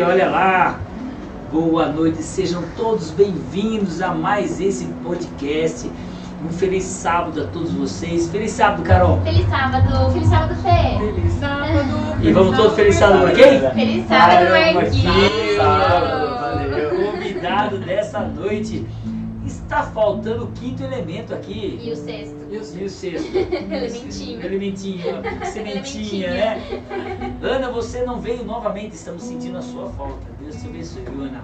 aí, olha lá. Boa noite, sejam todos bem-vindos a mais esse podcast. Um feliz sábado a todos vocês. Feliz sábado, Carol. Feliz sábado Fê. Feliz sábado. E vamos todos felizes sábado para quem? Feliz sábado, Marquinhos. Marquinhos. Valeu. Convidado dessa noite. Está faltando o quinto elemento aqui. E o sexto. E o sexto? Elementinho. Elementinho, sementinha, né? Ana, você não veio novamente, estamos sentindo a sua falta. Deus te abençoe, viu, Ana?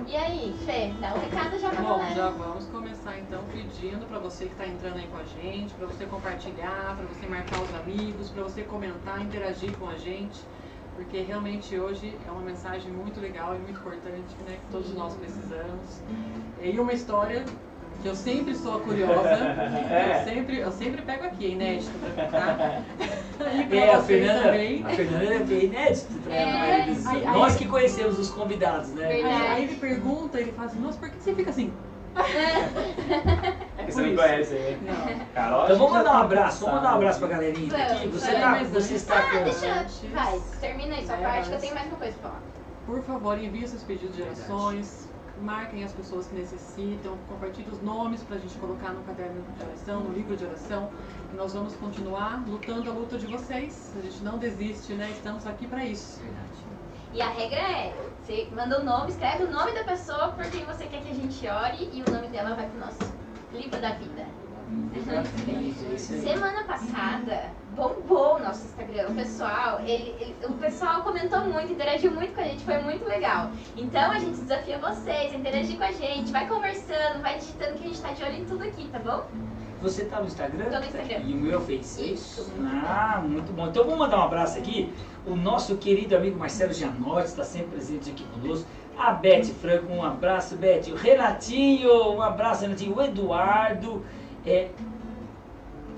E aí, Fê, dá um recado já pra Bom, galera. já vamos começar então pedindo para você que está entrando aí com a gente, para você compartilhar, para você marcar os amigos, para você comentar, interagir com a gente, porque realmente hoje é uma mensagem muito legal e muito importante, né, que todos nós precisamos. E uma história que eu sempre sou curiosa, eu sempre pego aqui, é inédito pra contar. E pra A vocês Fernanda também. é inédito pra ela. Nós que conhecemos os convidados, né? Verdade. Aí ele pergunta, ele fala assim, nossa, por que você fica assim? É Você não conhece aí? Não. Carol, Então vamos a gente mandar um já abraço, sabe. vamos mandar um abraço pra galerinha aqui. Vamos, Você está Ah, com... deixa. Vai, termina aí sua É, parte que eu mas- tenho mais uma coisa pra falar. Por favor, envie seus pedidos de orações, marquem as pessoas que necessitam, compartilhem os nomes para a gente colocar no caderno de oração, no livro de oração. E nós vamos continuar lutando a luta de vocês. A gente não desiste, né? Estamos aqui para isso. E a regra é, você manda o nome, escreve o nome da pessoa por quem você quer que a gente ore e o nome dela vai pro nosso livro da vida. Semana passada bombou o nosso Instagram, o pessoal comentou muito, interagiu muito com a gente, foi muito legal. Então a gente desafia vocês a interagir com a gente, vai conversando, vai digitando que a gente tá de olho em tudo aqui, tá bom? Você tá no Instagram? Tô no Instagram. E o meu Face. Isso. Ah, muito bom. Então vamos mandar um abraço aqui. O nosso querido amigo Marcelo Gianotti está sempre presente aqui conosco. A Beth Franco, um abraço, Beth. O Renatinho, um abraço, Renatinho. O Eduardo, é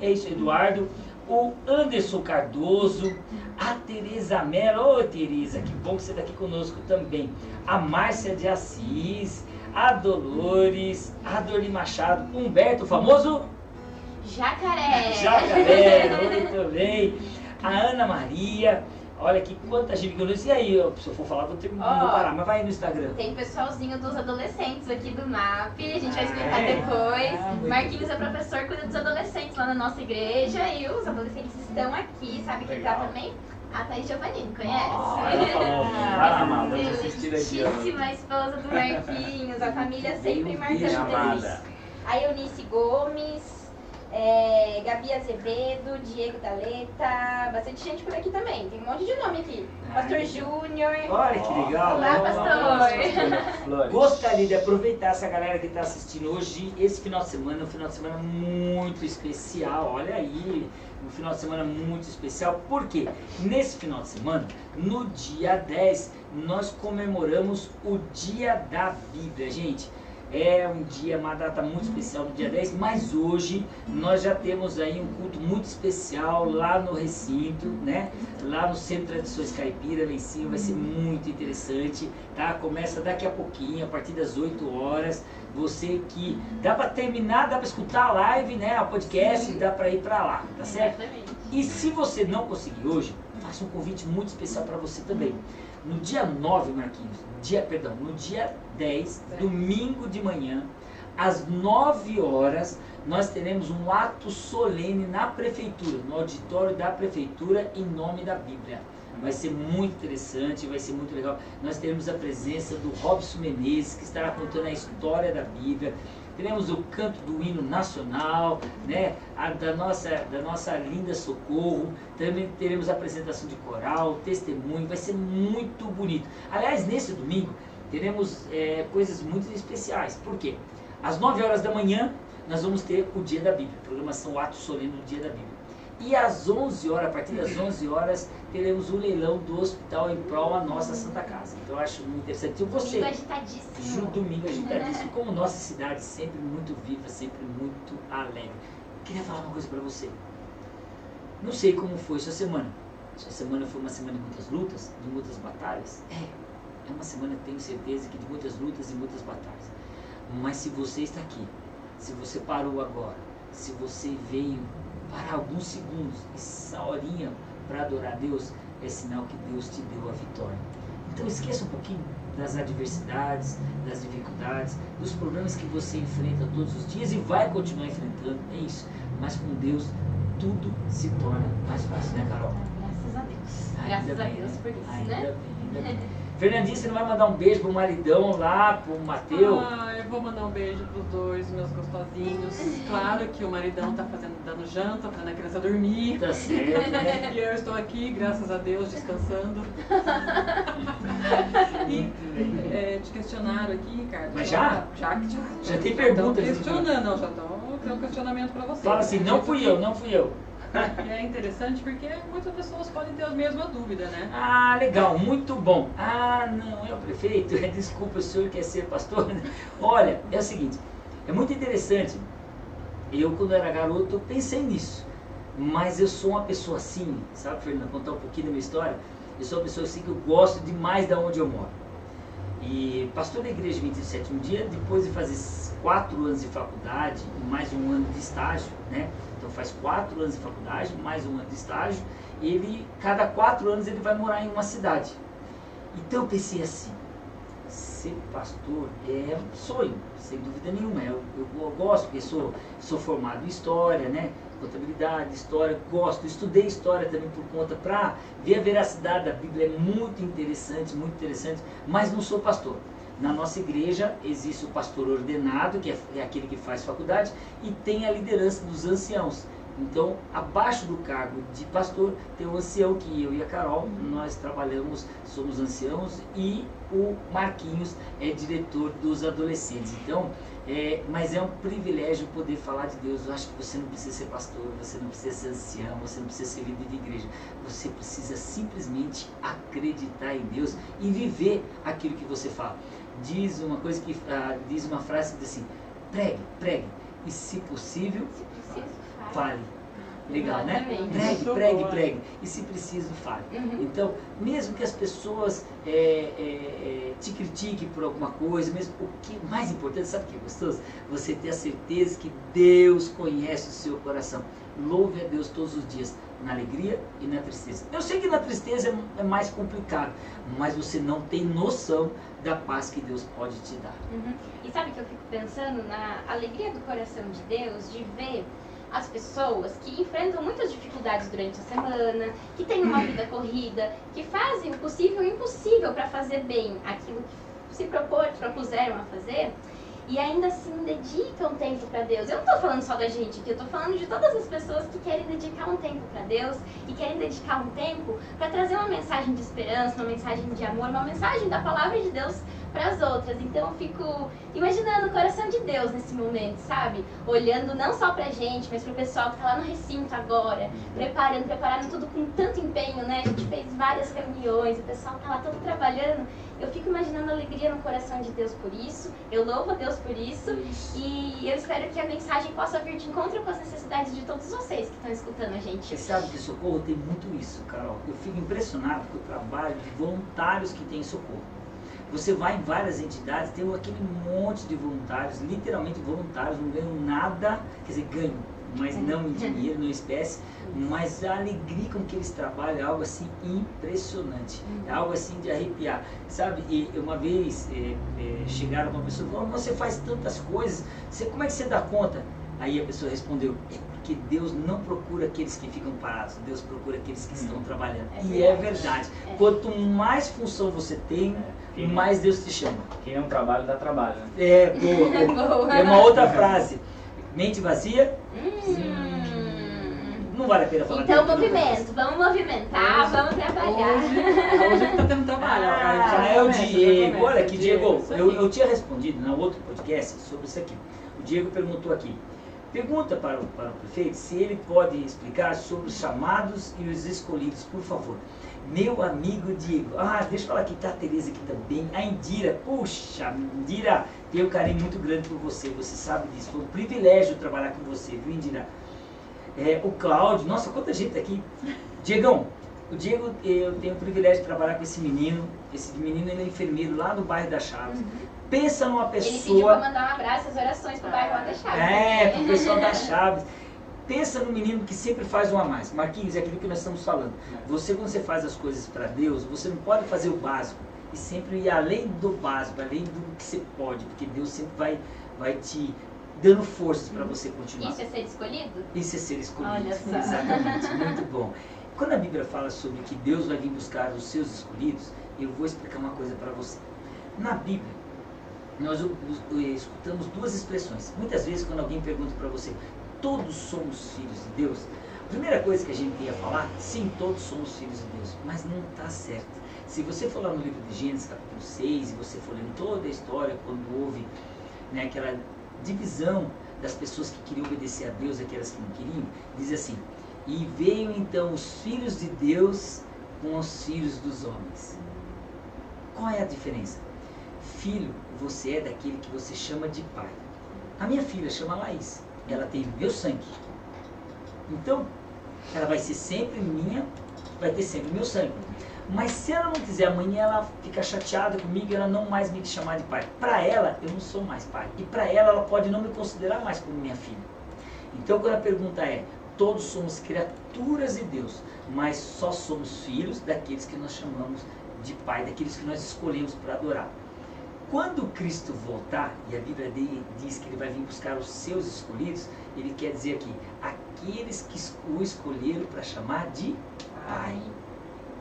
isso, Eduardo. O Anderson Cardoso, a Tereza Mello. Ô, Tereza, que bom que você está aqui conosco também. A Márcia de Assis, a Dolores, a Dorli Machado, o Humberto, o famoso Jacaré! Jacaré, muito bem. A Ana Maria, olha aqui quanta gente que eu não sei. E aí, se eu for falar, vou parar, mas vai aí no Instagram. Tem pessoalzinho dos adolescentes aqui do MAP, a gente vai explicar É? depois. Muito Marquinhos é professor, cuida dos adolescentes lá na nossa igreja e os adolescentes estão aqui, sabe quem tá Legal. também? A Thaís Giovannini, conhece? Ela falou, ah, amada, eu assisti aqui, ó. Justíssima esposa do Marquinhos, a família sempre marcando beijo, eles. amada. A Eunice Gomes, Gabi Azevedo, Diego Daleta, bastante gente por aqui também, tem um monte de nome aqui. Pastor Júnior. Olha que legal. Olá, pastor. Flores. Gostaria de aproveitar essa galera que está assistindo hoje, esse final de semana, um final de semana muito especial, olha aí, um final de semana muito especial, porque nesse final de semana, no dia 10, nós comemoramos o Dia da Bíblia, gente. É um dia, uma data muito especial do dia 10, mas hoje nós já temos aí um culto muito especial lá no recinto, né? Lá no Centro de Tradições Caipira, lá em cima, vai ser muito interessante, tá? Começa daqui a pouquinho, a partir das 8 horas. Você que dá para terminar, dá para escutar a live, né? A podcast, dá para ir para lá, tá certo? Exatamente. E se você não conseguir hoje, faço um convite muito especial para você também. No dia 9, Marquinhos, no dia 10, domingo de manhã, às 9 horas, nós teremos um ato solene na prefeitura, no auditório da prefeitura, em nome da Bíblia. Vai ser muito interessante, vai ser muito legal. Nós teremos a presença do Robson Menezes, que estará contando a história da Bíblia. Teremos o canto do hino nacional, né? Da nossa linda Socorro. Também teremos a apresentação de coral, testemunho, vai ser muito bonito. Aliás, nesse domingo teremos coisas muito especiais. Por quê? Às 9 horas da manhã nós vamos ter o Dia da Bíblia, programação Ato Solene do Dia da Bíblia. E às 11 horas, a partir das 11 horas, teremos o leilão do hospital em prol da nossa Santa Casa. Então eu acho muito interessante. E você, Domingo agitadíssimo. domingo agitadíssimo, como nossa cidade sempre muito viva, sempre muito alegre. Queria falar uma coisa pra você. Não sei como foi sua semana. Sua semana foi uma semana de muitas lutas, de muitas batalhas? É uma semana que tenho certeza que de muitas lutas e muitas batalhas. Mas se você está aqui, se você parou agora, se você veio parar alguns segundos, essa horinha para adorar a Deus, é sinal que Deus te deu a vitória. Então esqueça um pouquinho das adversidades, das dificuldades, dos problemas que você enfrenta todos os dias e vai continuar enfrentando, é isso. Mas com Deus tudo se torna mais fácil, né, Carol? Graças a Deus. Ainda Graças a bem, Deus por isso, ainda né? bem, ainda bem. Fernandinho, você não vai mandar um beijo pro maridão lá, pro Mateus? Eu vou mandar um beijo pros dois, meus gostosinhos. Claro que o maridão tá dando janta, fazendo a criança dormir. Tá certo, né? E eu estou aqui, graças a Deus, descansando. E te questionaram aqui, Ricardo. Mas já? Já tem perguntas? Estão questionando, não, já estão um questionamento para você. Fala assim, não fui eu, não fui eu. E é interessante porque muitas pessoas podem ter a mesma dúvida, né? Ah, legal, muito bom. Ah, não, é o prefeito, desculpa, o senhor quer ser pastor? Olha, é o seguinte, é muito interessante. Eu, quando era garoto, eu pensei nisso. Mas eu sou uma pessoa assim, sabe, Fernanda, contar um pouquinho da minha história. Eu sou uma pessoa assim que eu gosto demais de onde eu moro. E pastor da igreja 27º dia, depois de fazer 4 anos de faculdade e mais um ano de estágio, né? Então faz 4 anos de faculdade, mais um ano de estágio, ele, cada 4 anos ele vai morar em uma cidade. Então eu pensei assim, ser pastor é um sonho, sem dúvida nenhuma. Eu gosto, porque sou formado em história, né? Contabilidade, história, gosto, estudei história também por conta, para ver a veracidade da Bíblia, é muito interessante, mas não sou pastor. Na nossa igreja existe o pastor ordenado, que é aquele que faz faculdade, e tem a liderança dos anciãos. Então, abaixo do cargo de pastor, tem um ancião que eu e a Carol, nós trabalhamos, somos anciãos, e o Marquinhos é diretor dos adolescentes. Então, mas é um privilégio poder falar de Deus. Eu acho que você não precisa ser pastor, você não precisa ser ancião, você não precisa ser líder de igreja. Você precisa simplesmente acreditar em Deus e viver aquilo que você fala. Diz uma coisa que diz uma frase que diz assim: pregue e, se possível, fale. Legal, né? Pregue. E se preciso, fale. Então, mesmo que as pessoas te critiquem por alguma coisa, mesmo o que mais importante, sabe o que é gostoso? Você ter a certeza que Deus conhece o seu coração. Louve a Deus todos os dias, na alegria e na tristeza. Eu sei que na tristeza é mais complicado, mas você não tem noção da paz que Deus pode te dar. E sabe que eu fico pensando na alegria do coração de Deus, de ver as pessoas que enfrentam muitas dificuldades durante a semana, que têm uma vida corrida, que fazem o possível e o impossível para fazer bem aquilo que se propuseram a fazer, e ainda assim dedicam tempo para Deus. Eu não estou falando só da gente aqui, eu estou falando de todas as pessoas que querem dedicar um tempo para Deus e querem dedicar um tempo para trazer uma mensagem de esperança, uma mensagem de amor, uma mensagem da palavra de Deus para as outras. Então eu fico imaginando o coração de Deus nesse momento, sabe? Olhando não só pra gente, mas pro pessoal que tá lá no recinto agora, preparando tudo com tanto empenho, né? A gente fez várias reuniões, o pessoal tá lá todo trabalhando. Eu fico imaginando a alegria no coração de Deus por isso, eu louvo a Deus por isso, e eu espero que a mensagem possa vir de encontro com as necessidades de todos vocês que estão escutando a gente. Você sabe que Socorro tem muito isso, Carol. Eu fico impressionado com o trabalho de voluntários que tem em Socorro. Você vai em várias entidades, tem aquele monte de voluntários, literalmente voluntários, não ganham nada, quer dizer, ganham, mas não em dinheiro, não em espécie, mas a alegria com que eles trabalham é algo assim impressionante, é algo assim de arrepiar, sabe? E uma vez chegaram uma pessoa e falaram: você faz tantas coisas, como é que você dá conta? Aí a pessoa respondeu: é porque Deus não procura aqueles que ficam parados, Deus procura aqueles que estão trabalhando. E é verdade. Quanto mais função você tem, mais Deus te chama. Quem não trabalha, dá trabalho, né? Boa. É uma outra frase. Mente vazia, não vale a pena falar. Então movimento, vamos movimentar, vamos trabalhar. Hoje que tá tendo trabalho. É o Diego. Olha aqui, Diego, eu tinha respondido no outro podcast sobre isso aqui. O Diego perguntou aqui: pergunta para o prefeito se ele pode explicar sobre os chamados e os escolhidos, por favor. Meu amigo Diego. Deixa eu falar que tá a Tereza aqui também. A Indira. Puxa, Indira, tenho um carinho muito grande por você. Você sabe disso. Foi um privilégio trabalhar com você, viu, Indira? O Cláudio. Nossa, quanta gente aqui. Diegão. O Diego, eu tenho o privilégio de trabalhar com esse menino. Esse menino, ele é enfermeiro lá no bairro da Chaves. Pensa numa pessoa... Ele pediu para mandar um abraço, as orações pro bairro lá da Chaves. Pro pessoal da Chaves. Pensa no menino que sempre faz um a mais. Marquinhos, é aquilo que nós estamos falando. Você, quando você faz as coisas para Deus, você não pode fazer o básico. e sempre ir além do básico, além do que você pode, porque Deus sempre vai te dando forças para você continuar. Isso é ser escolhido? Isso é ser escolhido. Olha só. Exatamente, muito bom. Quando a Bíblia fala sobre que Deus vai vir buscar os seus escolhidos, eu vou explicar uma coisa para você. Na Bíblia, nós escutamos duas expressões. Muitas vezes, quando alguém pergunta para você, todos somos filhos de Deus? A primeira coisa que a gente ia falar, sim, todos somos filhos de Deus, mas não está certo. Se você for lá no livro de Gênesis, capítulo 6, e você for lendo toda a história, quando houve, né, aquela divisão das pessoas que queriam obedecer a Deus e aquelas que não queriam, diz assim, e veio então os filhos de Deus com os filhos dos homens. Qual é a diferença? Filho, você é daquele que você chama de pai. A minha filha chama Laís, ela tem meu sangue. Então, ela vai ser sempre minha, vai ter sempre meu sangue. Mas se ela não quiser, amanhã ela fica chateada comigo e ela não mais me chamar de pai. Para ela, eu não sou mais pai. E para ela pode não me considerar mais como minha filha. Então, quando a pergunta é, todos somos criaturas de Deus, mas só somos filhos daqueles que nós chamamos de pai, daqueles que nós escolhemos para adorar. Quando Cristo voltar, e a Bíblia diz que ele vai vir buscar os seus escolhidos, ele quer dizer aqui, aqueles que o escolheram para chamar de pai.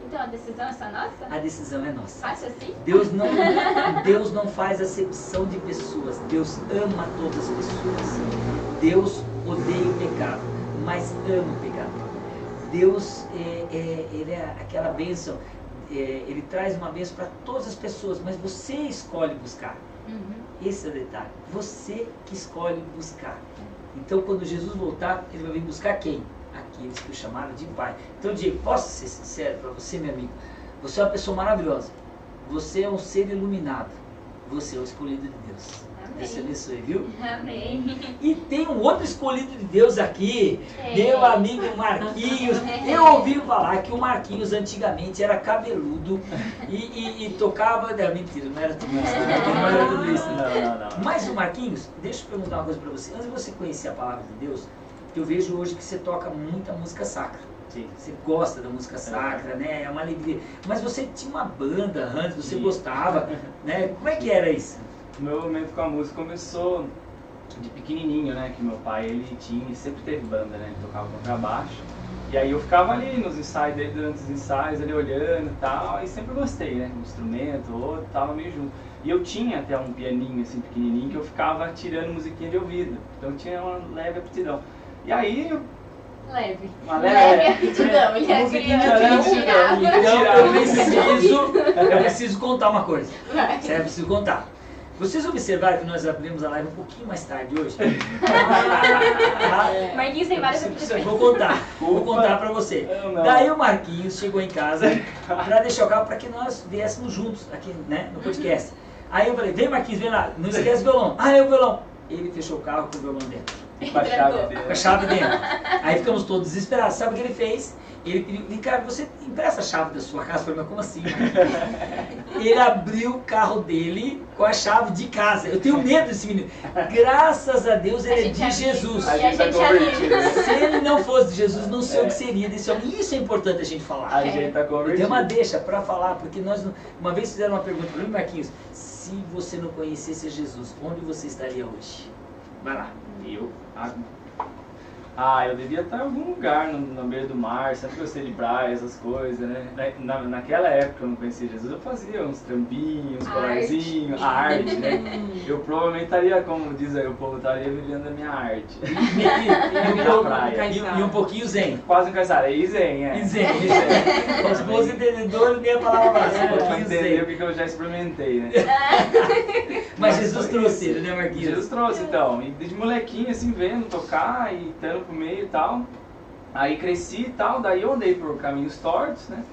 Então a decisão é só nossa? A decisão é nossa. Fácil assim? Deus não faz acepção de pessoas. Deus ama todas as pessoas. Deus odeia o pecado, mas ama o pecado. Deus ele é aquela bênção, ele traz uma bênção para todas as pessoas, mas você escolhe buscar. Esse é o detalhe. Você que escolhe buscar. Então quando Jesus voltar, ele vai vir buscar quem? Aqueles que o chamaram de pai. Então, Diego, posso ser sincero para você, meu amigo? Você é uma pessoa maravilhosa. Você é um ser iluminado. Você é o escolhido de Deus. Amém. Deus te abençoe, viu? Amém. E tem um outro escolhido de Deus aqui, É. meu amigo Marquinhos. Eu ouvi falar que o Marquinhos antigamente era cabeludo e tocava... Não, mentira, não era tudo isso. Não era tudo isso. Não. Mas o Marquinhos, deixa eu perguntar uma coisa para você. Antes de você conhecer a palavra de Deus, eu vejo hoje que você toca muita música sacra. Sim. Você gosta da música sacra, né? É uma alegria. Mas você tinha uma banda antes, você Sim. gostava, né? Como é que era isso? O meu momento com a música começou de pequenininho, né? Que meu pai, ele sempre teve banda, né? Ele tocava contrabaixo. E aí eu ficava ali nos ensaios dele, durante os ensaios, ali olhando e tal. E sempre gostei, né? Um instrumento, outro, tava meio junto. E eu tinha até um pianinho, assim, pequenininho, que eu ficava tirando musiquinha de ouvido. Então eu tinha uma leve aptidão. E aí eu... Leve. Uma Leve aptidão. Ele é musiquinha criança de que tirava. Eu preciso contar uma coisa. Vai. Sério, eu preciso contar. Vocês observaram que nós abrimos a live um pouquinho mais tarde hoje? Marquinhos tem várias opções. Vou contar pra você. Não. Daí o Marquinhos chegou em casa pra deixar o carro para que nós viéssemos juntos aqui, né, no podcast. Aí eu falei, vem Marquinhos, vem lá, não esquece o violão. Ah, é o violão. Ele fechou o carro com o violão dentro. Com a chave dele. Com a chave dentro. Aí ficamos todos desesperados. Sabe o que ele fez? Ele pediu, Ricardo, você empresta a chave da sua casa? Eu falei, mas como assim? Ele abriu o carro dele com a chave de casa. Eu tenho medo desse menino. Graças a Deus ele é de Jesus. A gente tá convertido. Se ele não fosse de Jesus, não sei o que seria desse homem. Isso é importante a gente falar. A gente tá Eu convertido. tenho uma deixa para falar, porque nós, uma vez fizeram uma pergunta para mim, Marquinhos, se você não conhecesse Jesus, onde você estaria hoje? Vai lá. Eu devia estar em algum lugar na beira do mar, sempre gostei de praia, essas coisas, né? Naquela época eu não conhecia Jesus, eu fazia uns trampinhos, uns colarzinhos, a arte, né? Eu provavelmente estaria, como diz aí o povo, estaria vivendo a minha arte. E um pouquinho zen. Quase um caçar, aí zen, é. E zen. Os bons entendedores, nem a palavra mais. Um Pra pouquinho entender o zen. que eu já experimentei, né? Mas Jesus trouxe ele, né, Marquinhos? Jesus trouxe, então. E de molequinho, assim, vendo, tocar e estando pro meio e tal. Aí cresci e tal, daí eu andei por caminhos tortos, né?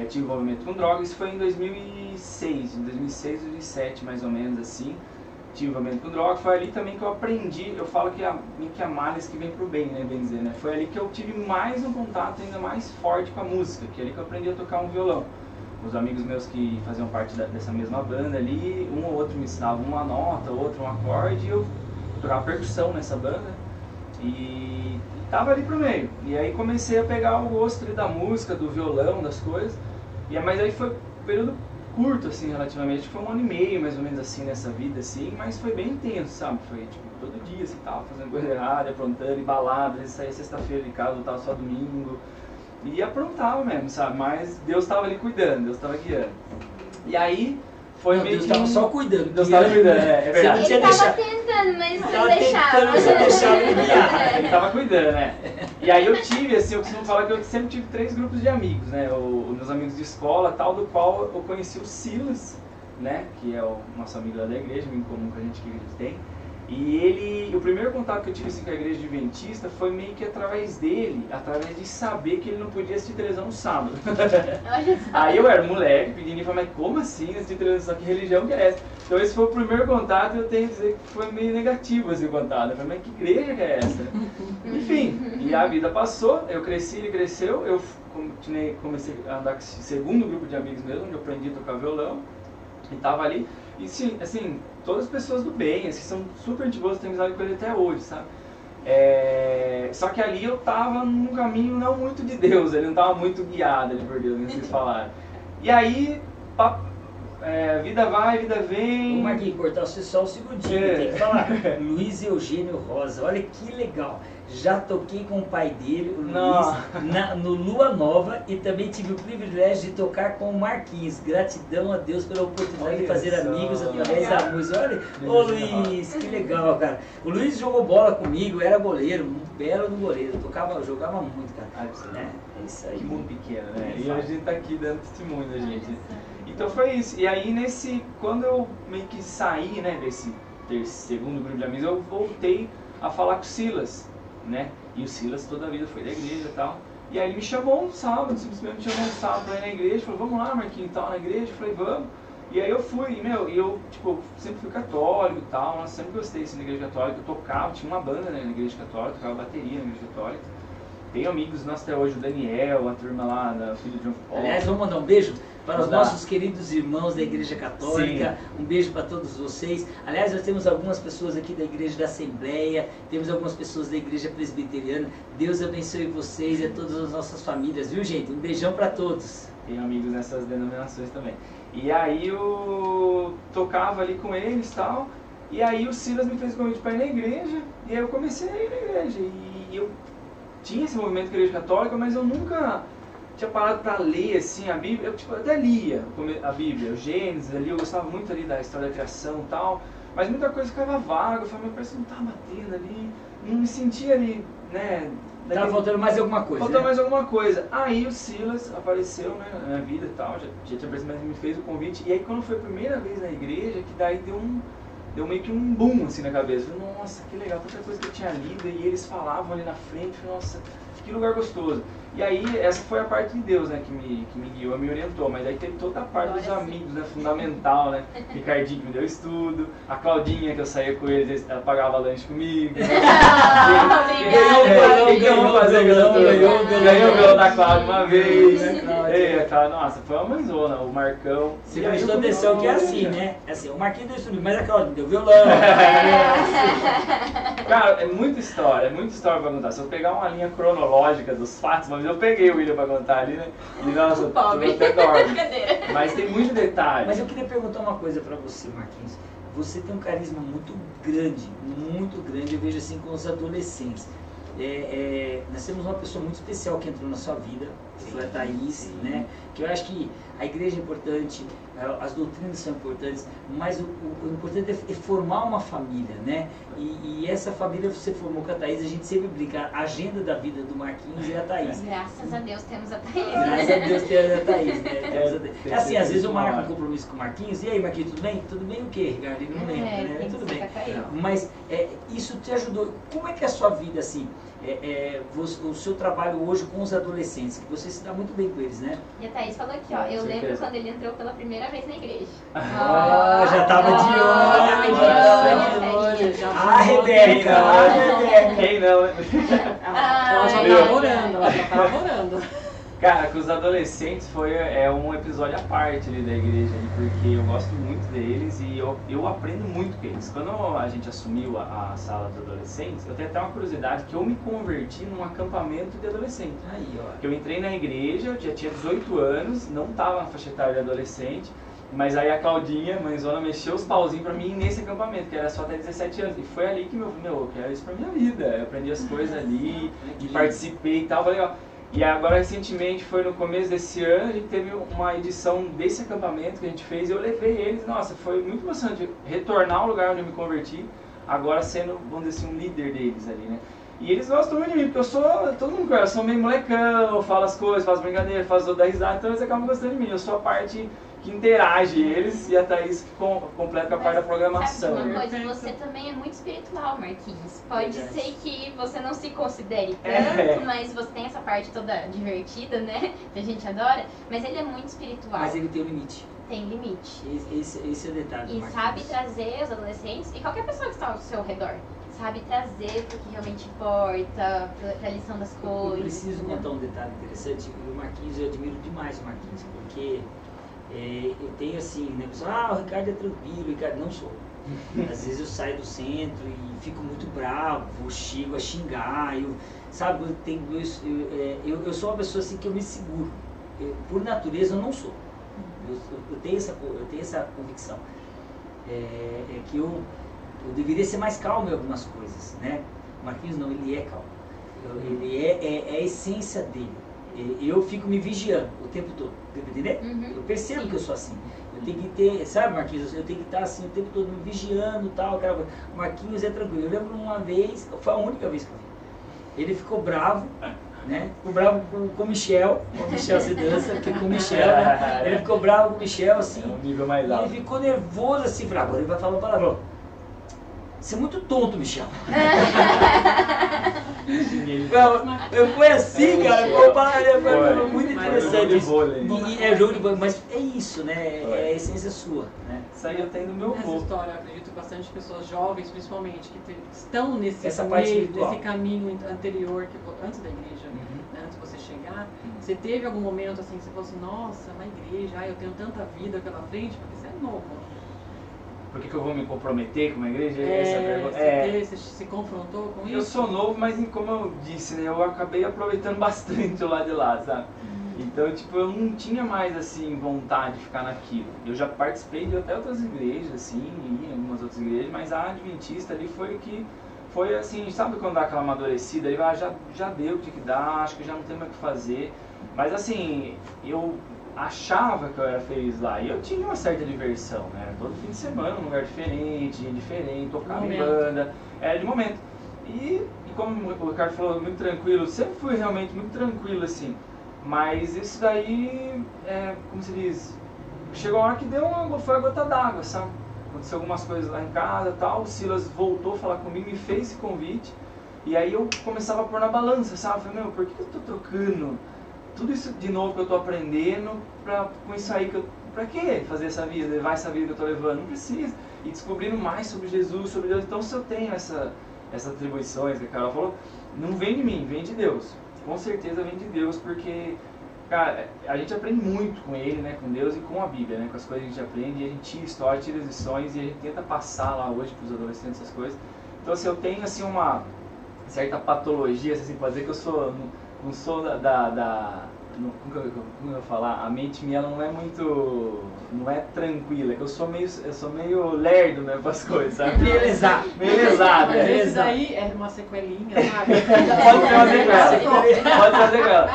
Tive envolvimento com drogas, isso foi em 2006, 2007 mais ou menos, assim. Tive envolvimento com drogas, foi ali também que eu aprendi, eu falo que a males que vem pro bem, né, bem dizer, né? Foi ali que eu tive mais um contato ainda mais forte com a música, que é ali que eu aprendi a tocar um violão. Os amigos meus que faziam parte dessa mesma banda ali, um ou outro me ensinava uma nota, outro um acorde, e eu tocava percussão nessa banda e tava ali pro meio. E aí comecei a pegar o gosto ali da música, do violão, das coisas. Mas aí foi período curto, assim, relativamente, foi 1 ano e meio, mais ou menos, assim, nessa vida, assim, mas foi bem intenso, sabe? Foi, tipo, todo dia, assim, tava fazendo coisa errada, aprontando, embalado, às vezes saía sexta-feira de casa, voltava só domingo, e aprontava mesmo, sabe? Mas Deus estava ali cuidando, Deus estava guiando. E aí, foi Não, meio Deus que... estava só cuidando. Deus estava cuidando, é Você verdade. não tinha Ele tava deixado. tentando, mas não Tava deixava. tentando, você deixava ele guiar. Ele tava cuidando, né? E aí eu tive, assim, eu costumo falar que eu sempre tive 3 grupos de amigos, né? Os meus amigos de escola, tal, do qual eu conheci o Silas, né? Que é o nosso amigo lá da igreja, amigo comum que a gente tem. E ele, o primeiro contato que eu tive assim, com a igreja adventista foi meio que através dele, através de saber que ele não podia assistir televisão no sábado. Olha só. Aí eu era moleque, pequenininho, e falei, mas como assim assistir televisão? Que religião que é essa? Então esse foi o primeiro contato e eu tenho que dizer que foi meio negativo esse contato. Eu falei, mas que igreja que é essa? Enfim, e a vida passou, eu cresci, ele cresceu, eu comecei a andar com esse segundo grupo de amigos mesmo, onde eu aprendi a tocar violão, e tava ali. E sim, assim, todas as pessoas do bem, assim, são super gente boas, tenho amizade com ele até hoje, sabe? Só que ali eu tava num caminho não muito de Deus, ele não tava muito guiado ali por Deus, nem vocês falaram. E aí, vida vai, vida vem. Ô Marquinhos, cortar você só um segundinho, tem que falar. Luiz Eugênio Rosa, olha que legal. Já toquei com o pai dele, o Luiz, no Lua Nova, e também tive o privilégio de tocar com o Marquinhos. Gratidão a Deus pela oportunidade de fazer amigos através da música. Olha, ô Luiz, que legal, cara. O Luiz jogou bola comigo, era goleiro, muito belo no goleiro, jogava muito, cara. É isso aí. Que mundo pequeno, né? E hoje a gente tá aqui dando testemunho da gente. Então foi isso. E aí quando eu meio que saí, né, desse segundo grupo de amigos, eu voltei a falar com o Silas, né? E o Silas toda a vida foi da igreja e tal. E aí ele me chamou um sábado, simplesmente me chamou um sábado pra ir na igreja, falou, vamos lá, Marquinhos, tal, na igreja. Eu falei, vamos. E aí eu fui, e eu, tipo, sempre fui católico e tal, eu sempre gostei assim, da igreja católica, eu tocava, tinha uma banda, né, na igreja católica, tocava bateria na igreja católica. Tenho amigos nossos até hoje, o Daniel, a turma lá da filha de João Paulo. Aliás, vamos mandar um beijo para os nossos queridos irmãos da Igreja Católica. Sim. Um beijo para todos vocês. Aliás, nós temos algumas pessoas aqui da Igreja da Assembleia, temos algumas pessoas da Igreja Presbiteriana. Deus abençoe vocês e a todas as nossas famílias, viu, gente? Um beijão para todos. Tenho amigos nessas denominações também. E aí eu tocava ali com eles e tal, e aí o Silas me fez o convite para ir na igreja, e aí eu comecei a ir na igreja. E eu tinha esse movimento da igreja católica, mas eu nunca tinha parado para ler assim a Bíblia. Eu até lia a Bíblia, o Gênesis ali, eu gostava muito ali da história da criação e tal, mas muita coisa ficava vaga. Eu falei, meu, parece que não estava batendo ali, não me sentia ali, né? Tava faltando mais alguma coisa. Faltando né? mais alguma coisa. Aí o Silas apareceu, né, na minha vida e tal, já tinha aparecido, mas me fez o convite. E aí quando foi a primeira vez na igreja, que daí deu meio que um boom assim na cabeça. Eu falei, nossa, que legal, tanta coisa que eu tinha lido, e eles falavam ali na frente, eu falei, nossa, que lugar gostoso. E aí essa foi a parte de Deus, né, que me guiou, me orientou, mas aí teve toda a parte dos amigos, né, fundamental, né, Ricardinho que me deu estudo, a Claudinha que eu saía com eles, ela pagava lanche comigo. Ganhou o violão da Cláudia uma vez, né, nossa, foi uma mãezona, o Marcão. Você prestou atenção que é assim, né? É assim, o Marquinhos deu estudo, mas a Cláudia deu violão. Cara, é muita história pra contar. Se eu pegar uma linha cronológica dos fatos, mas eu peguei o William pra contar ali, né? E nossa, eu até dorme. Mas tem muito detalhe. Mas eu queria perguntar uma coisa pra você, Marquinhos. Você tem um carisma muito grande, eu vejo assim com os adolescentes. Nós temos uma pessoa muito especial que entrou na sua vida, que foi a Thaís, né? Que eu acho que a igreja é importante, as doutrinas são importantes, mas o importante é formar uma família, né? E essa família você formou com a Thaís, a gente sempre brinca, a agenda da vida do Marquinhos é a Thaís. Graças a Deus temos a Thaís. Graças a Deus temos a Thaís, né? É assim, às vezes eu marco um compromisso com o Marquinhos, e aí Marquinhos, tudo bem? Tudo bem o quê, Ricardo? Ele não lembra, né? Tudo bem. Mas isso te ajudou. Como é que é a sua vida, assim? O seu trabalho hoje com os adolescentes, que você se dá muito bem com eles, né? E a Thaís falou aqui, ó, eu lembro quando ele entrou pela primeira vez na igreja. Já tava de olho. A Rebeca, Quem não? Ela já tá orando, ela já tá orando. Cara, com os adolescentes é um episódio à parte ali da igreja, ali, porque eu gosto muito deles e eu aprendo muito com eles. Quando a gente assumiu a sala dos adolescentes, eu tenho até uma curiosidade que eu me converti num acampamento de adolescente. Aí, ó. Eu entrei na igreja, eu já tinha 18 anos, não estava na faixa etária de adolescente, mas aí a Claudinha, mãezona, mexeu os pauzinhos pra mim nesse acampamento, que era só até 17 anos. E foi ali que eu quero isso pra minha vida. Eu aprendi as coisas ali, e participei e tal, falei, ó. E agora, recentemente, foi no começo desse ano, a gente teve uma edição desse acampamento que a gente fez e eu levei eles. Nossa, foi muito emocionante retornar ao lugar onde eu me converti, agora sendo, vamos dizer assim, um líder deles ali, né? E eles gostam muito de mim, porque todo mundo conhece, eu sou meio molecão, eu falo as coisas, faço brincadeira, faço dar risada, então eles acabam gostando de mim. Eu sou a parte que interage eles e a Thaís completa a parte da programação. Sabe uma coisa, você também é muito espiritual, Marquinhos. Pode ser que você não se considere tanto, mas você tem essa parte toda divertida, né? Que a gente adora, mas ele é muito espiritual. Mas ele tem um limite. Tem limite. Esse é o detalhe. E sabe trazer os adolescentes e qualquer pessoa que está ao seu redor. Sabe trazer pro que realmente importa, pra lição das coisas. Eu preciso contar um detalhe interessante. O Marquinhos, eu admiro demais o Marquinhos, porque eu tenho assim, né, pessoal, o Ricardo é tranquilo, o Ricardo não sou. Às vezes eu saio do centro e fico muito bravo, chego a xingar, sabe, eu sou uma pessoa assim que eu me seguro. Por natureza eu não sou. Eu tenho essa convicção. Que eu deveria ser mais calmo em algumas coisas, né? O Marquinhos não, ele é calmo. Ele é a essência dele. Eu fico me vigiando o tempo todo, entendeu? Eu percebo que eu sou assim. Eu tenho que ter, sabe, Marquinhos, eu tenho que estar assim o tempo todo me vigiando e tal. O Marquinhos é tranquilo. Eu lembro uma vez, foi a única vez que eu vi. Ele ficou bravo, né? Ficou bravo com o Michel Sedança, porque com o Michel, né? Ele ficou bravo com o Michel, assim. É um nível mais alto. Ele ficou nervoso, assim, bravo. Ele vai falar uma palavrão. Você é muito tonto, Michel. Eu fui assim, cara. Foi muito interessante isso. É jogo de vôlei, mas é isso, né? É a essência sua, né? Isso aí eu tenho no meu Nessa avô. história, eu acredito bastante pessoas jovens, principalmente, que estão nesse caminho anterior, antes da igreja, né, antes de você chegar. Você teve algum momento assim que você falou assim, nossa, na igreja, eu tenho tanta vida pela frente, porque você é novo. Por que eu vou me comprometer com uma igreja? Você se confrontou com isso? Eu sou novo, mas como eu disse, né, eu acabei aproveitando bastante o lado de lá, sabe? Então, tipo, eu não tinha mais, assim, vontade de ficar naquilo. Eu já participei de até outras igrejas, assim, em algumas outras igrejas, mas a Adventista ali foi assim, sabe quando dá aquela amadurecida? Ali, já deu o que tinha que dar, acho que já não tem mais o que fazer. Mas, assim, eu achava que eu era feliz lá. E eu tinha uma certa diversão, né? Todo fim de semana, num lugar diferente, tocava em banda, era de momento. E como o Ricardo falou, muito tranquilo, sempre fui realmente muito tranquilo, assim. Mas isso daí, como se diz, chegou uma hora que foi a gota d'água, sabe? Aconteceu algumas coisas lá em casa e tal, o Silas voltou a falar comigo, me fez esse convite. E aí eu começava a pôr na balança, sabe? Eu falei, por que eu tô trocando tudo isso de novo que eu tô aprendendo com isso aí pra que fazer essa vida, levar essa vida que eu tô levando? Não precisa. E descobrindo mais sobre Jesus, sobre Deus. Então se eu tenho essas atribuições que a Carol falou, não vem de mim, vem de Deus. Com certeza vem de Deus, porque, cara, a gente aprende muito com Ele, né, com Deus e com a Bíblia, né, com as coisas que a gente aprende, e a gente tira história, tira lições, e a gente tenta passar lá hoje pros adolescentes essas coisas. Então, assim, eu tenho, assim, uma certa patologia, assim, pode dizer que eu não sou como eu vou falar, a mente minha não é tranquila, que eu sou meio lerdo, né, para as coisas, sabe? Meio lesado. Mas isso daí é uma sequelinha, sabe? Pode ser uma sequela.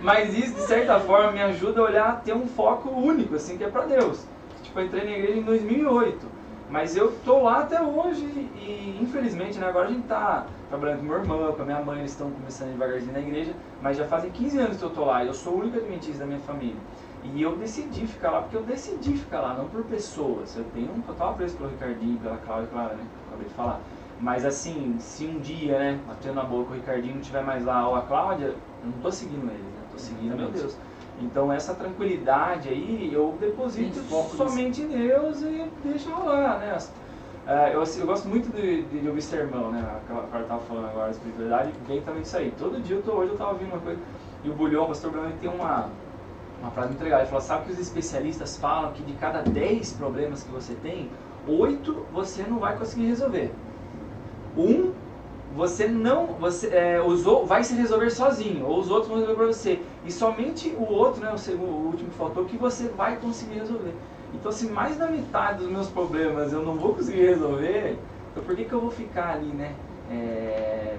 Mas isso, de certa forma, me ajuda a olhar, ter um foco único, assim, que é para Deus. Tipo, eu entrei na igreja em 2008. Mas eu tô lá até hoje e infelizmente, né, agora a gente tá trabalhando com meu irmão, com a minha mãe, eles estão começando devagarzinho na igreja, mas já fazem 15 anos que eu tô lá e eu sou o único adventista da minha família. E eu decidi ficar lá porque eu decidi ficar lá, não por pessoas. Eu tenho um total apreço pelo Ricardinho, pela Cláudia, claro, né, acabei de falar. Mas assim, se um dia, né, batendo na boca o Ricardinho não estiver mais lá ou a Cláudia, eu não tô seguindo eles, né, tô seguindo meu Deus. Então essa tranquilidade aí eu deposito somente em Deus e deixo rolar, né? Eu gosto muito de ouvir sermão, né? Aquela parte que eu estava falando agora, a espiritualidade, vem também disso aí. Todo dia hoje eu estava ouvindo uma coisa. E o Bulhão, o pastor Bulhão, ele tem uma frase muito legal. Ele fala, sabe que os especialistas falam que de cada 10 problemas que você tem, 8 você não vai conseguir resolver. Você vai se resolver sozinho, ou os outros vão resolver para você. E somente o outro, né, o último que faltou, que você vai conseguir resolver. Então, se mais da metade dos meus problemas eu não vou conseguir resolver, então por que eu vou ficar ali, né,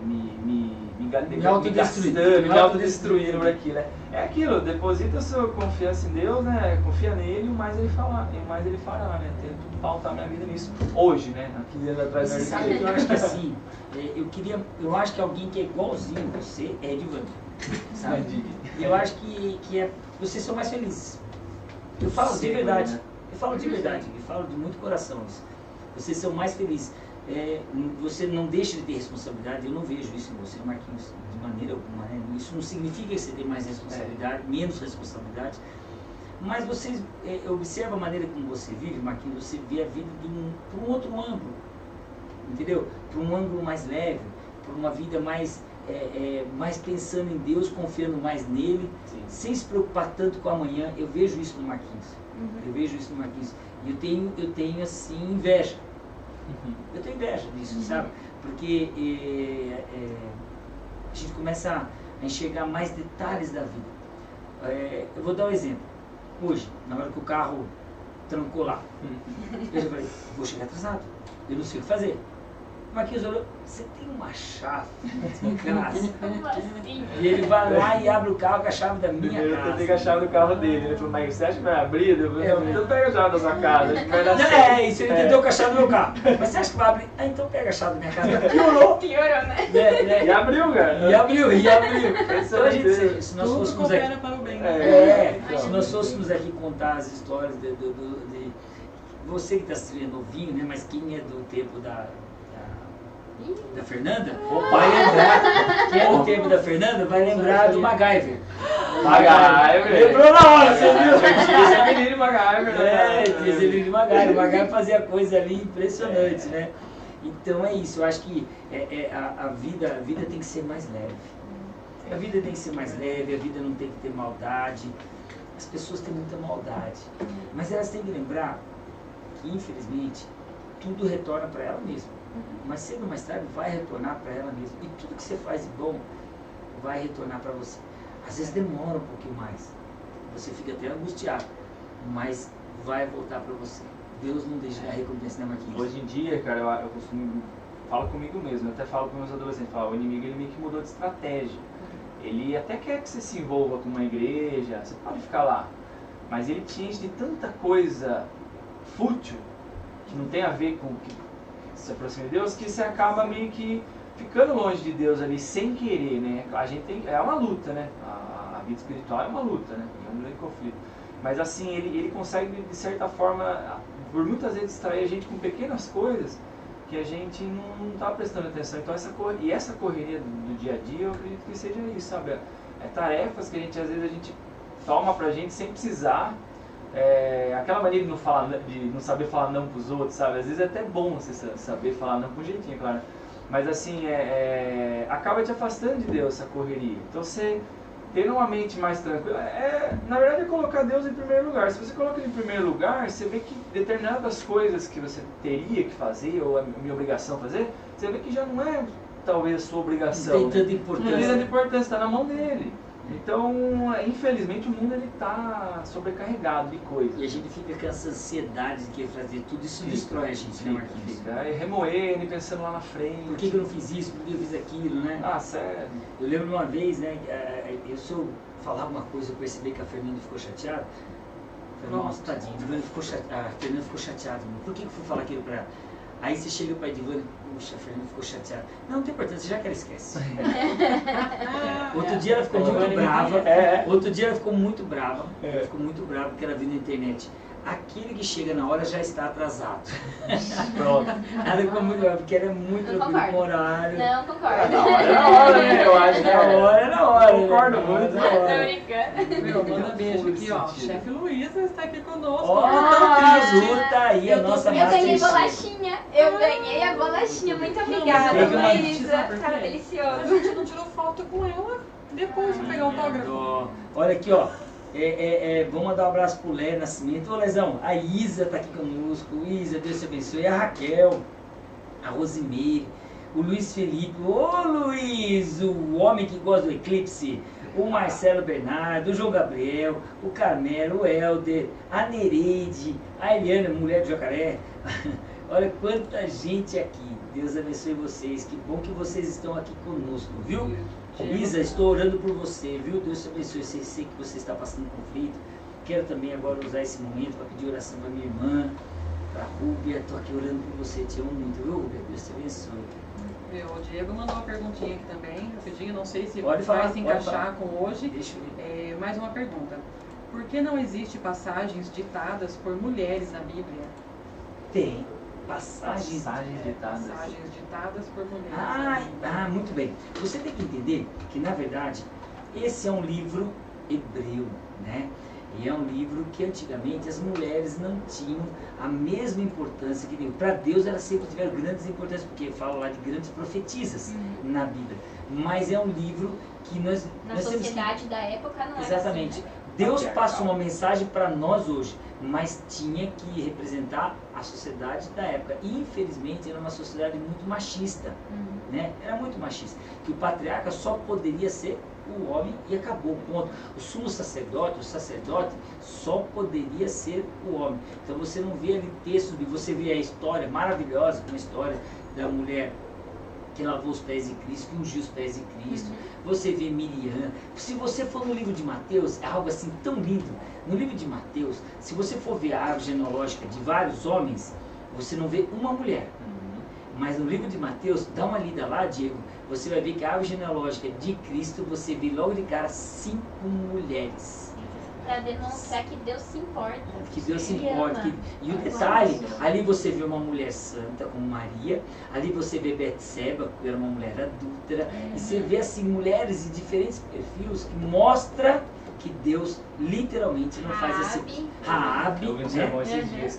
me autodestruindo por aqui, né? É aquilo, deposita a sua confiança em Deus, né? Confia nele, e o mais ele fará, né? Tento pautar minha vida nisso. Hoje, né? Há 15 anos atrás. Você sabe que eu acho que assim, eu acho que alguém que é igualzinho a você é Edivane, sabe? Eu acho que vocês são mais felizes. Eu falo de verdade, né? Eu falo de verdade, eu falo de muito coração isso. Vocês são mais felizes. Você não deixa de ter responsabilidade, eu não vejo isso em você, Marquinhos, de maneira alguma, né? Isso não significa que você tem mais responsabilidade, menos responsabilidade, mas você observa a maneira como você vive, Marquinhos, você vê a vida por um outro ângulo, entendeu? Por um ângulo mais leve, por uma vida mais pensando em Deus, confiando mais nele, sem se preocupar tanto com amanhã. Eu vejo isso no Marquinhos, e eu tenho assim inveja. Eu tenho inveja disso, sabe? Porque a gente começa a enxergar mais detalhes da vida. Eu vou dar um exemplo. Hoje, na hora que o carro trancou lá, eu falei, vou chegar atrasado, eu não sei o que fazer. O Marquinhos olhou, você tem uma chave em casa? Como assim? E ele vai lá e abre o carro com a chave da minha casa. Eu tenho a chave do carro dele. Ele falou, mas você acha que vai abrir? Eu pego a chave da sua casa, acho que vai dar certo. Isso ele tentou com a chave do meu carro. Mas você acha que vai abrir? Então pega a chave da minha casa. Piorou, né? E abriu, cara. E abriu. Então a gente, se nós Tudo fôssemos aqui... coopera para o bem, né? Se nós fôssemos aqui contar as histórias de você que está assistindo novinho, né? Mas quem é do tempo da Fernanda, vai lembrar, quem é do tempo da Fernanda, vai lembrar do MacGyver. Lembrou na hora, você viu? Tinha esse menino MacGyver, né? Tinha esse menino MacGyver. O MacGyver fazia coisa ali impressionante, né? Então é isso, eu acho que a vida tem que ser mais leve. A vida tem que ser mais leve, a vida não tem que ter maldade. As pessoas têm muita maldade, mas elas têm que lembrar que, infelizmente, tudo retorna para ela mesma. Mas cedo ou mais tarde vai retornar para ela mesma. E tudo que você faz de bom vai retornar para você. Às vezes demora um pouquinho mais. Você fica até angustiado. Mas vai voltar para você. Deus não deixa a recompensa, né, Marquinhos? Hoje em dia, cara, eu costumo... Falo comigo mesmo. Eu até falo com meus adolescentes. O inimigo, ele meio que mudou de estratégia. Ele até quer que você se envolva com uma igreja. Você pode ficar lá. Mas ele te enche de tanta coisa fútil que não tem a ver com... se aproxima de Deus, que você acaba meio que ficando longe de Deus ali sem querer, né? A gente é uma luta, né? A vida espiritual é uma luta, né? É um grande conflito. Mas assim, ele consegue de certa forma, por muitas vezes, distrair a gente com pequenas coisas que a gente não está prestando atenção. Então essa correria do dia a dia, eu acredito que seja isso, sabe? É tarefas que às vezes a gente toma pra gente sem precisar. Aquela maneira de não saber falar não pros outros, sabe? Às vezes é até bom você saber falar não com um jeitinho, claro. Mas assim, acaba te afastando de Deus essa correria. Então você ter uma mente mais tranquila, na verdade é colocar Deus em primeiro lugar. Se você coloca ele em primeiro lugar, você vê que determinadas coisas que você teria que fazer, ou a minha obrigação fazer, você vê que já não é talvez a sua obrigação. Não tem tanta importância. Não tem tanta importância, está na mão dele. Então, infelizmente, o mundo está sobrecarregado de coisas. E a gente fica com essa ansiedade de querer fazer tudo, isso destrói a gente, né, Marquinhos? Fica remoendo e pensando lá na frente. Por que eu não fiz isso? Por que eu fiz aquilo, né? Ah, sério? Eu lembro de uma vez, né, se eu falava uma coisa, eu percebi que a Fernanda ficou chateada. Eu falei, nossa, tadinha, a Fernanda ficou chateada. Por que eu fui falar aquilo pra ela? Aí você chega para a Edivane, puxa, a Fernanda ficou chateada. Não tem importância, já que ela esquece. Outro dia ela ficou muito brava. Outro dia ela ficou muito brava. Ela ficou muito brava porque ela viu na internet. Aquele que chega na hora já está atrasado. Pronto. Ela ficou muito brava porque ela é muito tranquila com o horário. Não, concordo. Na hora é na hora, né? Eu acho que Na hora é na hora. Concordo muito. Tô brincando. Meu, manda beijo aqui, ó. Chefe Luísa está aqui conosco. Ó, tá aí a nossa Eu ganhei Master bolachinha. Eu ganhei a bolachinha. Muito obrigada, Luísa. Luísa. Tava A delicioso. gente não tirou foto com ela. Depois eu pegar o autógrafo. Olha aqui, ó. Vamos mandar um abraço pro Léo Nascimento. Ô, Lezão, a Isa tá aqui conosco. Isa, Deus te abençoe. A Raquel, a Rosimeire, o Luiz Felipe. Ô, Luiz, o homem que gosta do eclipse. O Marcelo Bernardo, o João Gabriel, o Carmelo, o Helder, a Nereide, a Eliana, mulher de Jacaré. Olha quanta gente aqui. Deus abençoe vocês. Que bom que vocês estão aqui conosco, viu? Isa, estou orando por você, viu? Deus te abençoe. Sei que você está passando conflito. Quero também agora usar esse momento para pedir oração para minha irmã, para a Rúbia. Estou aqui orando por você. Te amo muito, viu, Rúbia? Deus te abençoe. O Diego mandou uma perguntinha aqui também, rapidinho. Não sei se pode falar, vai se encaixar com hoje. Deixa eu ver. Mais uma pergunta. Por que não existe passagens ditadas por mulheres na Bíblia? Tem. Passagens ditadas. Passagens ditadas por mulheres. Muito bem. Você tem que entender que, na verdade, esse é um livro hebreu, né? E é um livro que antigamente as mulheres não tinham a mesma importância que Deus. Para Deus elas sempre tiveram grandes importâncias, porque fala lá de grandes profetisas na Bíblia. Mas é um livro que nós sociedade da época não era exatamente. Assim, né? Deus passa uma mensagem para nós hoje, mas tinha que representar a sociedade da época. E, infelizmente, era uma sociedade muito machista, né? Era muito machista. Que o patriarca só poderia ser o homem e acabou, ponto. O sumo sacerdote, o sacerdote, só poderia ser o homem. Então você não vê ali texto, você vê a história maravilhosa, uma história da mulher que lavou os pés de Cristo, que ungiu os pés de Cristo. Você vê Miriam. Se você for no livro de Mateus, é algo assim tão lindo. No livro de Mateus, se você for ver a árvore genealógica de vários homens, você não vê uma mulher. Mas no livro de Mateus, dá uma lida lá, Diego, você vai ver que a árvore genealógica de Cristo, você vê logo de cara 5 mulheres. Para demonstrar que Deus se importa. Que Deus se importa. E o detalhe, ali você vê uma mulher santa como Maria, ali você vê Betseba, que era uma mulher adúltera, e você vê assim mulheres de diferentes perfis que mostra que Deus literalmente não faz acepção. Raabe,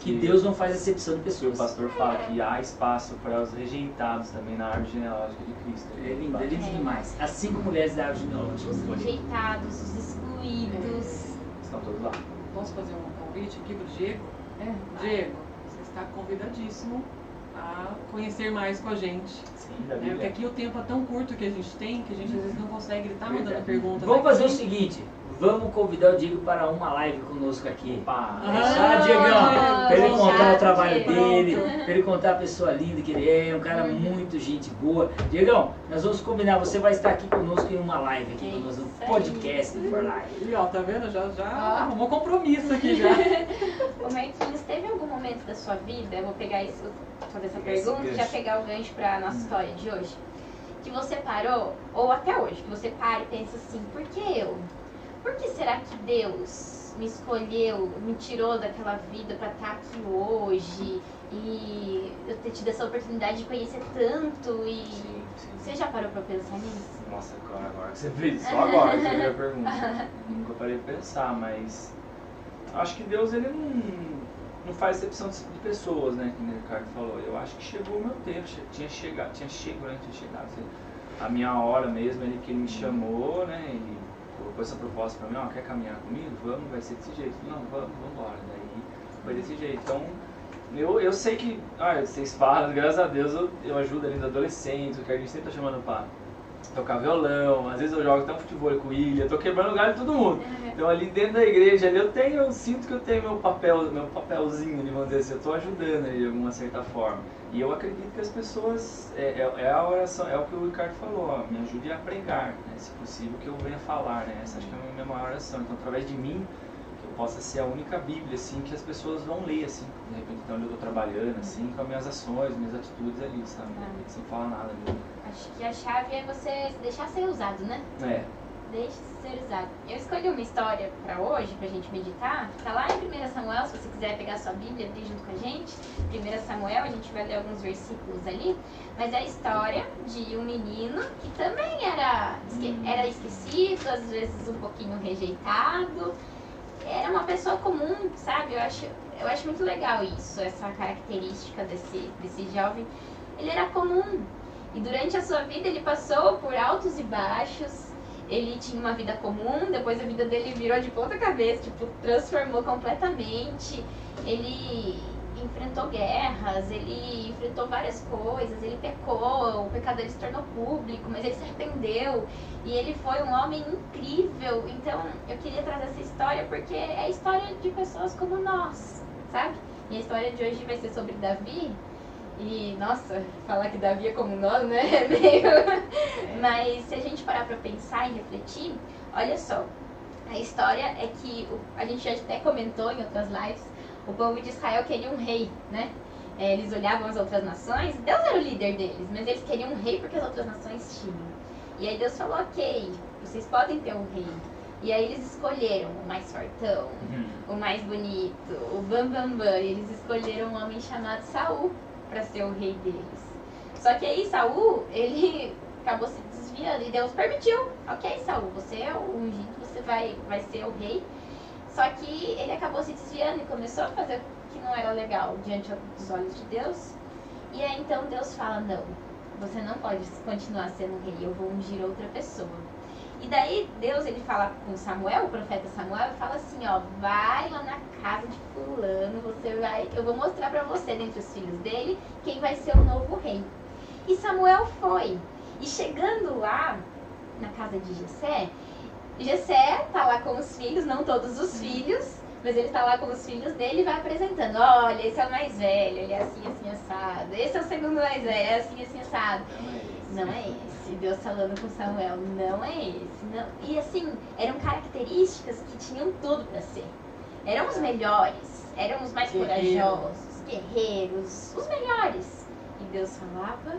que Deus não faz acepção de pessoas. O pastor fala que há espaço para os rejeitados também na árvore genealógica de Cristo. É lindo demais. As 5 mulheres da árvore genealógica. Os rejeitados, os excluídos. Estão todos lá. Posso fazer um convite aqui para o Diego? Diego, você está convidadíssimo a conhecer mais com a gente. Sim, da Bíblia. Porque aqui o tempo é tão curto que a gente tem, que a gente às vezes não consegue, ele está mandando perguntas. Vamos fazer o seguinte, vamos convidar o Diego para uma live conosco aqui. Diegão, para ele contar o trabalho dele, para ele contar a pessoa linda que ele é, um cara muito gente boa. Diegão, nós vamos combinar, você vai estar aqui conosco em uma live aqui conosco, um podcast for live. E ó, tá vendo? Já arrumou compromisso aqui já. Ô Marquinhos, teve algum momento da sua vida, eu vou pegar isso, fazer essa pergunta e já pegar o gancho para a nossa história de hoje, que você parou, ou até hoje, que você para e pensa assim, por que eu? Por que será que Deus me escolheu, me tirou daquela vida para estar aqui hoje e eu ter tido essa oportunidade de conhecer tanto e Sim. Você já parou para pensar nisso? Nossa, agora que você fez, só agora que você fez a pergunta. Nunca parei para pensar, mas acho que Deus ele não faz exceção de pessoas, né, como o Ricardo falou. Eu acho que chegou o meu tempo, tinha chegado a minha hora mesmo, que ele me chamou, né, ele colocou essa proposta para mim, quer caminhar comigo? Vamos, vai ser desse jeito. Não, vamos embora. Daí foi desse jeito. Então, eu sei que, vocês falam, graças a Deus eu ajudo ali nos adolescentes, o que a gente sempre tá chamando para tocar violão, às vezes eu jogo até um futebol com o Ilha, tô quebrando o galho de todo mundo. Então ali dentro da igreja, eu sinto que eu tenho meu papelzinho, vamos dizer assim, eu tô ajudando ali de alguma certa forma. E eu acredito que as pessoas, é a oração, é o que o Ricardo falou, me ajude a pregar, né, se possível que eu venha falar, né, essa acho que é a minha maior oração. Então através de mim, que eu possa ser a única Bíblia, assim, que as pessoas vão ler, assim, de repente então eu tô trabalhando, assim, com as minhas ações, minhas atitudes ali, sabe, sem falar nada mesmo. Acho que a chave é você deixar ser usado, né? Deixe ser usado. Eu escolhi uma história para hoje, pra gente meditar. Tá lá em 1 Samuel, se você quiser pegar sua Bíblia ali junto com a gente. 1 Samuel, a gente vai ler alguns versículos ali. Mas é a história de um menino que também era esquecido, às vezes um pouquinho rejeitado. Era uma pessoa comum, sabe? Eu acho muito legal isso, essa característica desse jovem. Ele era comum. E durante a sua vida ele passou por altos e baixos, ele tinha uma vida comum, depois a vida dele virou de ponta cabeça, tipo, transformou completamente. Ele enfrentou guerras, ele enfrentou várias coisas, ele pecou, o pecado dele se tornou público, mas ele se arrependeu e ele foi um homem incrível. Então eu queria trazer essa história porque é a história de pessoas como nós, sabe? E a história de hoje vai ser sobre Davi. E, nossa, falar que Davi é como nós, né? É meio... Mas se a gente parar pra pensar e refletir, olha só, a história é que, a gente já até comentou em outras lives, o povo de Israel queria um rei, né? Eles olhavam as outras nações, Deus era o líder deles, mas eles queriam um rei porque as outras nações tinham. E aí Deus falou, ok, vocês podem ter um rei. E aí eles escolheram o mais fortão, o mais bonito, o bambambam, e eles escolheram um homem chamado Saul para ser o rei deles. Só que aí Saul, ele acabou se desviando e Deus permitiu. Ok, Saul, você é o ungido, você vai ser o rei. Só que ele acabou se desviando e começou a fazer o que não era legal diante dos olhos de Deus. E aí então Deus fala, não, você não pode continuar sendo rei, eu vou ungir outra pessoa. E daí Deus, ele fala com Samuel, o profeta Samuel, e fala assim, ó, vai lá na casa de fulano, eu vou mostrar pra você, dentre os filhos dele, quem vai ser o novo rei. E Samuel foi. E chegando lá, na casa de Jessé tá lá com os filhos, não todos os filhos, mas ele tá lá com os filhos dele e vai apresentando, olha, esse é o mais velho, ele é assim, assim, assado. Esse é o segundo mais velho, é assim, assim, assado. Não é esse. Deus falando com Samuel, não é esse. Não. E assim, eram características que tinham tudo pra ser. Eram os melhores, eram os mais corajosos, guerreiros, os melhores. E Deus falava,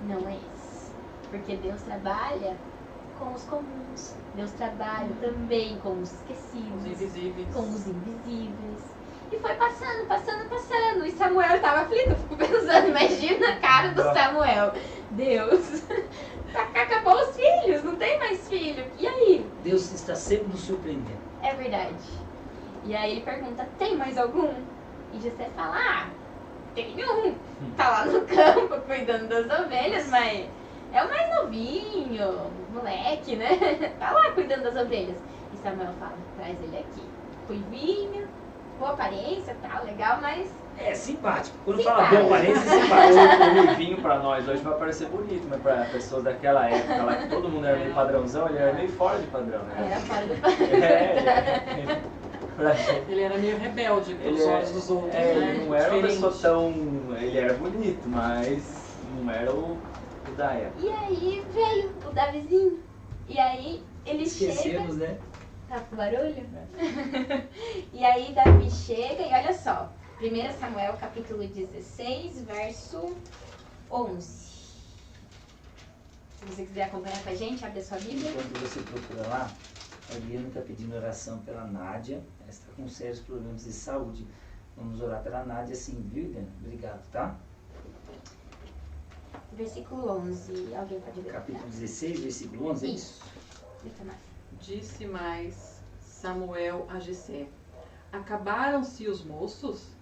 não é esse. Porque Deus trabalha com os comuns. Deus trabalha também com os esquecidos, Os invisíveis. com os invisíveis. E foi passando. E Samuel estava aflito, eu fico pensando, imagina a cara do Samuel. Deus, acabou os filhos, não tem mais filho. E aí? Deus está sempre nos surpreendendo. É verdade. E aí ele pergunta, tem mais algum? E Jessé fala, tem um. Tá lá no campo cuidando das ovelhas, mas é o mais novinho, moleque, né? Tá lá cuidando das ovelhas. E Samuel fala, traz ele aqui. Ruivinho, boa aparência, tal, legal, mas... É simpático. Quando Simpático. fala boa aparência, é simpático. O ruivinho pra nós hoje vai parecer bonito, mas pra pessoas daquela época lá que todo mundo era meio padrãozão, ele era meio fora de padrão, né? Era fora do Pra gente. Ele era meio rebelde pelos Ele olhos dos outros, né? ele não era uma Diferente. pessoa tão... Ele era bonito, mas não era o da época. E aí veio o Davizinho. E aí ele Esquecemos, chega... né? Tá com barulho? E aí Davi chega e olha só. 1 Samuel capítulo 16, verso 11. Se você quiser acompanhar com a gente, abre a sua Bíblia. Enquanto você procura lá, a Eliana está pedindo oração pela Nádia. Ela está com sérios problemas de saúde. Vamos orar pela Nádia, sim, viu, Eliana? Obrigado, tá? Versículo 11. Alguém pode ler? Capítulo 16, versículo 11, é isso? Grita mais. Disse mais Samuel a Jessé, acabaram-se os moços?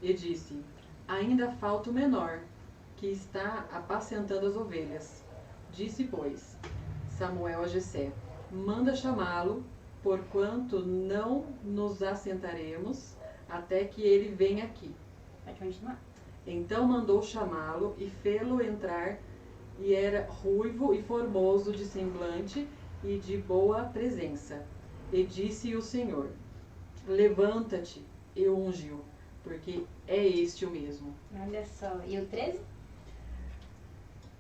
E disse, ainda falta o menor, que está apacentando as ovelhas. Disse, pois, Samuel a Jessé, manda chamá-lo, porquanto não nos assentaremos até que ele venha aqui. Pode continuar. Então mandou chamá-lo e fê-lo entrar, e era ruivo e formoso de semblante e de boa presença. E disse o Senhor, levanta-te e unge-o, porque é este o mesmo. Olha só. E o 13?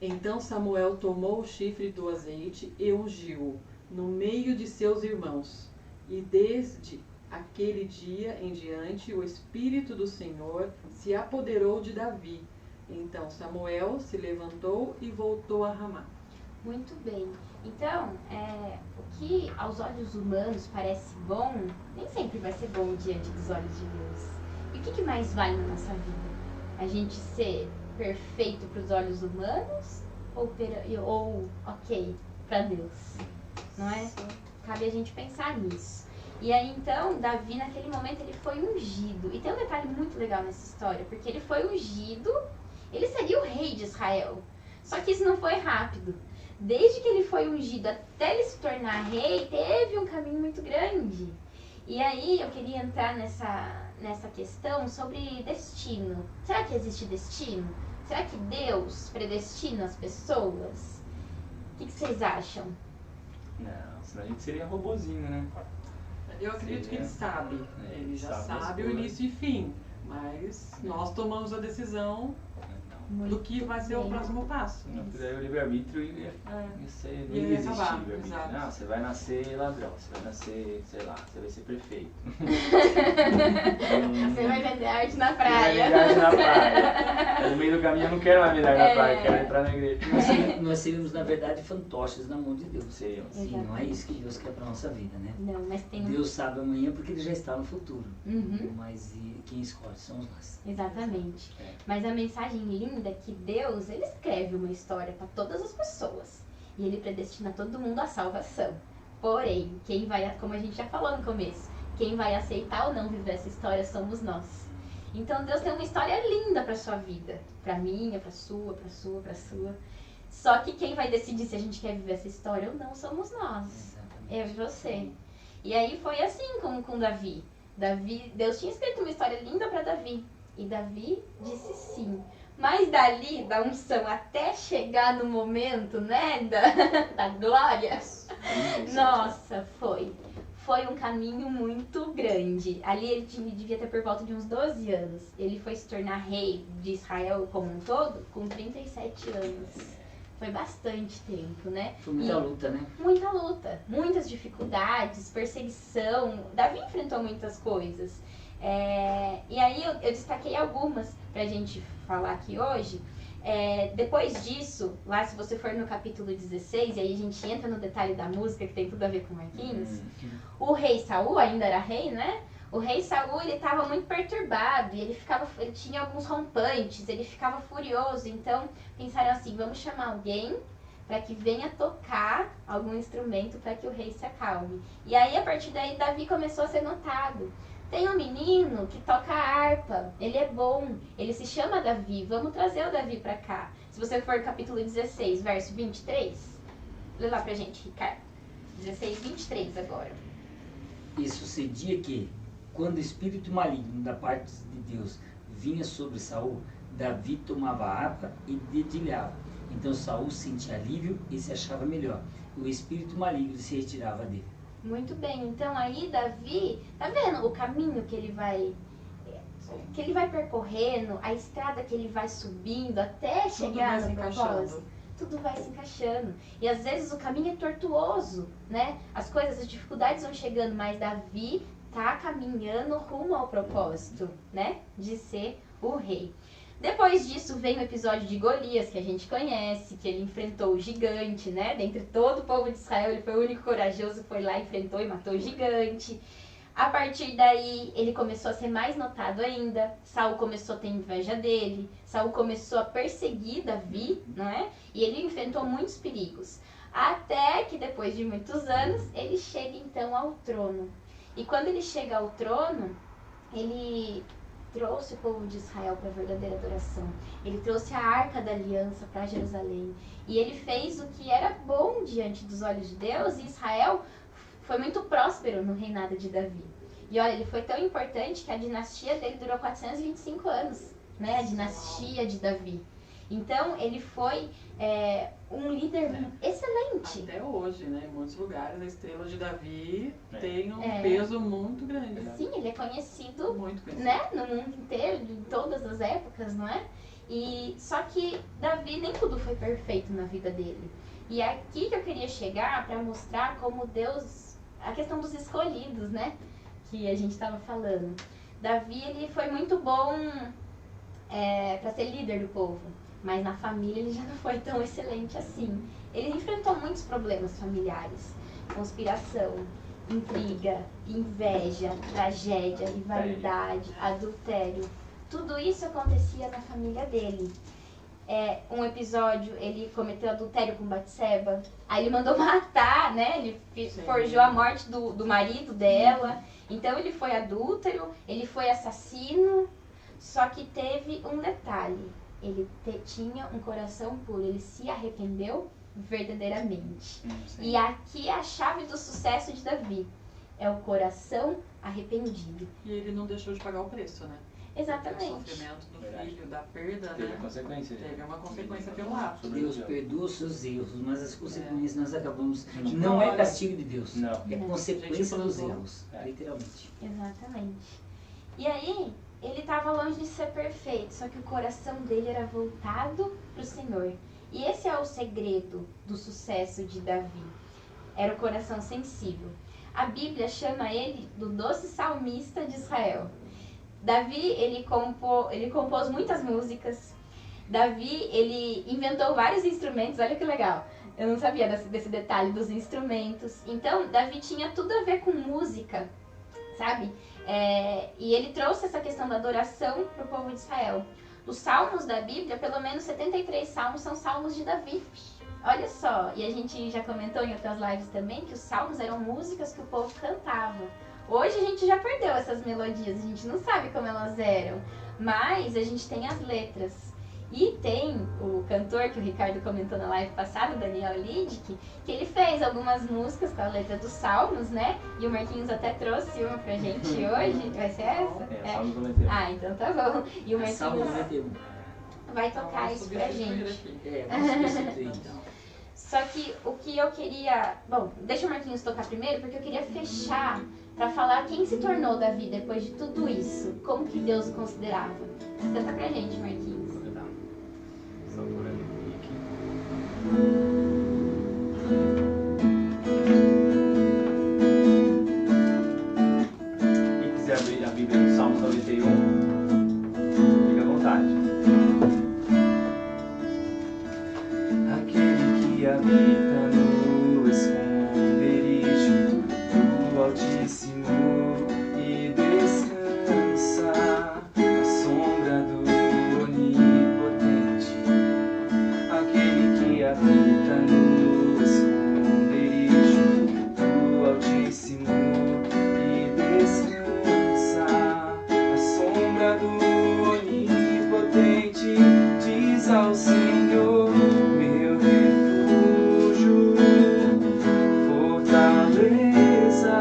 Então Samuel tomou o chifre do azeite e ungiu-o no meio de seus irmãos. E desde aquele dia em diante o Espírito do Senhor se apoderou de Davi. Então Samuel se levantou e voltou a Ramá. Muito bem. Então, o que aos olhos humanos parece bom, nem sempre vai ser bom diante dos olhos de Deus. E o que mais vale na nossa vida? A gente ser perfeito para os olhos humanos ou ok para Deus? Não é? Cabe a gente pensar nisso. E aí então, Davi naquele momento ele foi ungido. E tem um detalhe muito legal nessa história, porque ele foi ungido, ele seria o rei de Israel. Só que isso não foi rápido. desde que ele foi ungido até ele se tornar rei, teve um caminho muito grande. E aí eu queria entrar nessa questão sobre destino. Será que existe destino? Será que Deus predestina as pessoas? O que vocês acham? Não, senão a gente seria robozinho, né? Eu acredito que ele sabe. Ele já sabe o início e fim. Mas nós tomamos a decisão do que vai ser o próximo passo. Não, porque daí o livre-arbítrio ia ser, não Ia ia existir acabar, livre-arbítrio. exato. Não, você vai nascer ladrão, você vai nascer, sei lá, você vai ser prefeito. Você vai vender arte na Vai praia. medalha na praia. No meio do caminho eu não quero mais medalha na praia, eu quero entrar na igreja. Nós seríamos, na verdade, fantoches na mão de Deus. Seríamos. Sim, não é isso que Deus quer para nossa vida, né? Não, mas tem um... Deus sabe amanhã porque Ele já está no futuro. Uhum. Mas quem escolhe somos nós. Exatamente. É. Mas a mensagem linda é que Deus, ele escreve uma história para todas as pessoas. E ele predestina todo mundo à salvação. Porém, quem vai, como a gente já falou no começo, quem vai aceitar ou não viver essa história somos nós. Então Deus tem uma história linda para sua vida. Para minha, para sua, para sua, para sua. Só que quem vai decidir se a gente quer viver essa história ou não somos nós. Exatamente. Eu e você. E aí foi assim como com Davi. Deus tinha escrito uma história linda para Davi. E Davi disse sim. Mas dali, da unção, até chegar no momento, né, da glória, nossa, foi um caminho muito grande. Ali ele devia ter por volta de uns 12 anos. Ele foi se tornar rei de Israel como um todo com 37 anos. Foi bastante tempo, né? Foi muita luta, né? Muita luta, muitas dificuldades, perseguição. Davi enfrentou muitas coisas. E aí eu destaquei algumas pra gente falar aqui hoje. Depois disso, lá se você for no capítulo 16, e aí a gente entra no detalhe da música que tem tudo a ver com Marquinhos, o rei Saul ainda era rei, né? O rei Saul, ele estava muito perturbado, e ele tinha alguns rompantes, ele ficava furioso, então pensaram assim, vamos chamar alguém para que venha tocar algum instrumento para que o rei se acalme. E aí, a partir daí, Davi começou a ser notado. Tem um menino que toca harpa, ele é bom, ele se chama Davi, vamos trazer o Davi para cá. Se você for no capítulo 16, verso 23, lê lá pra gente, Ricardo. 16, 23 agora. E sucedia que, quando o espírito maligno da parte de Deus vinha sobre Saul, Davi tomava a harpa e dedilhava. Então Saul sentia alívio e se achava melhor. O espírito maligno se retirava dele. Muito bem, então aí Davi, tá vendo o caminho que ele vai percorrendo, a estrada que ele vai subindo até chegar no propósito? Tudo vai se encaixando. E às vezes o caminho é tortuoso, né? As dificuldades vão chegando, mas Davi tá caminhando rumo ao propósito, né? De ser o rei. Depois disso vem o episódio de Golias, que a gente conhece, que ele enfrentou o gigante, né? Dentre todo o povo de Israel, ele foi o único corajoso, foi lá, enfrentou e matou o gigante. A partir daí, ele começou a ser mais notado ainda. Saul começou a ter inveja dele. Saul começou a perseguir Davi, não é? E ele enfrentou muitos perigos. Até que, depois de muitos anos, ele chega então ao trono. E quando ele chega ao trono, ele trouxe o povo de Israel para a verdadeira adoração. Ele trouxe a Arca da Aliança para Jerusalém. E ele fez o que era bom diante dos olhos de Deus. E Israel foi muito próspero no reinado de Davi. E olha, ele foi tão importante que a dinastia dele durou 425 anos, né? A dinastia de Davi. Então, ele foi um líder excelente. Até hoje, né? Em muitos lugares, a estrela de Davi tem um peso muito grande. Sim, ele é conhecido, Muito conhecido, né? No mundo inteiro, em todas as épocas, não é? Só que Davi, nem tudo foi perfeito na vida dele. E é aqui que eu queria chegar para mostrar como Deus... A questão dos escolhidos, né? Que a gente estava falando. Davi, ele foi muito bom para ser líder do povo. Mas na família ele já não foi tão excelente assim. Ele enfrentou muitos problemas familiares. Conspiração, intriga, inveja, tragédia, rivalidade, adultério. Tudo isso acontecia na família dele. Um episódio, ele cometeu adultério com Batseba. Aí ele mandou matar, né? Ele forjou a morte do marido dela. Então ele foi adúltero, ele foi assassino. Só que teve um detalhe. Ele tinha um coração puro, ele se arrependeu verdadeiramente. Sim. E aqui é a chave do sucesso de Davi. É o coração arrependido. E ele não deixou de pagar o preço, né? O Exatamente. sofrimento do Verdade. filho, da perda, Teve né? consequência. Teve uma consequência pelo ato. Deus perdoa os seus erros, mas as consequências nós acabamos. Não Não é pode. castigo de Deus, Não. é Não. consequência dos Gente, erros, literalmente. Exatamente. E aí, ele estava longe de ser perfeito, só que o coração dele era voltado para o Senhor. E esse é o segredo do sucesso de Davi. Era o coração sensível. A Bíblia chama ele do doce salmista de Israel. Davi, ele compôs muitas músicas. Davi, ele inventou vários instrumentos, olha que legal. Eu não sabia desse detalhe dos instrumentos. Então, Davi tinha tudo a ver com música, sabe? E ele trouxe essa questão da adoração para o povo de Israel. Os salmos da Bíblia, pelo menos 73 salmos, são salmos de Davi. Olha só, e a gente já comentou em outras lives também que os salmos eram músicas que o povo cantava. Hoje a gente já perdeu essas melodias, a gente não sabe como elas eram, mas a gente tem as letras. E tem o cantor que o Ricardo comentou na live passada, Daniel Lidick, que ele fez algumas músicas com a letra dos salmos, né? E o Marquinhos até trouxe uma pra gente hoje. Vai ser essa? Salmo 91. Ah, então tá bom. E o Salmo Marquinhos 91. vai tocar isso pra gente. Vamos substituir então. Só que o que eu queria... Bom, deixa o Marquinhos tocar primeiro, porque eu queria fechar pra falar quem se tornou Davi depois de tudo isso. Como que Deus o considerava. Canta pra gente, Marquinhos. Só por ali aqui. Quem quiser abrir a Bíblia no Salmo 91, fica à vontade. Aquele que habita no esconderijo do Altíssimo e descansa à sombra do Onipotente. Aquele que habita no esconderijo do Altíssimo e descansa à sombra do Onipotente, diz ao Senhor, meu refúgio, fortaleza,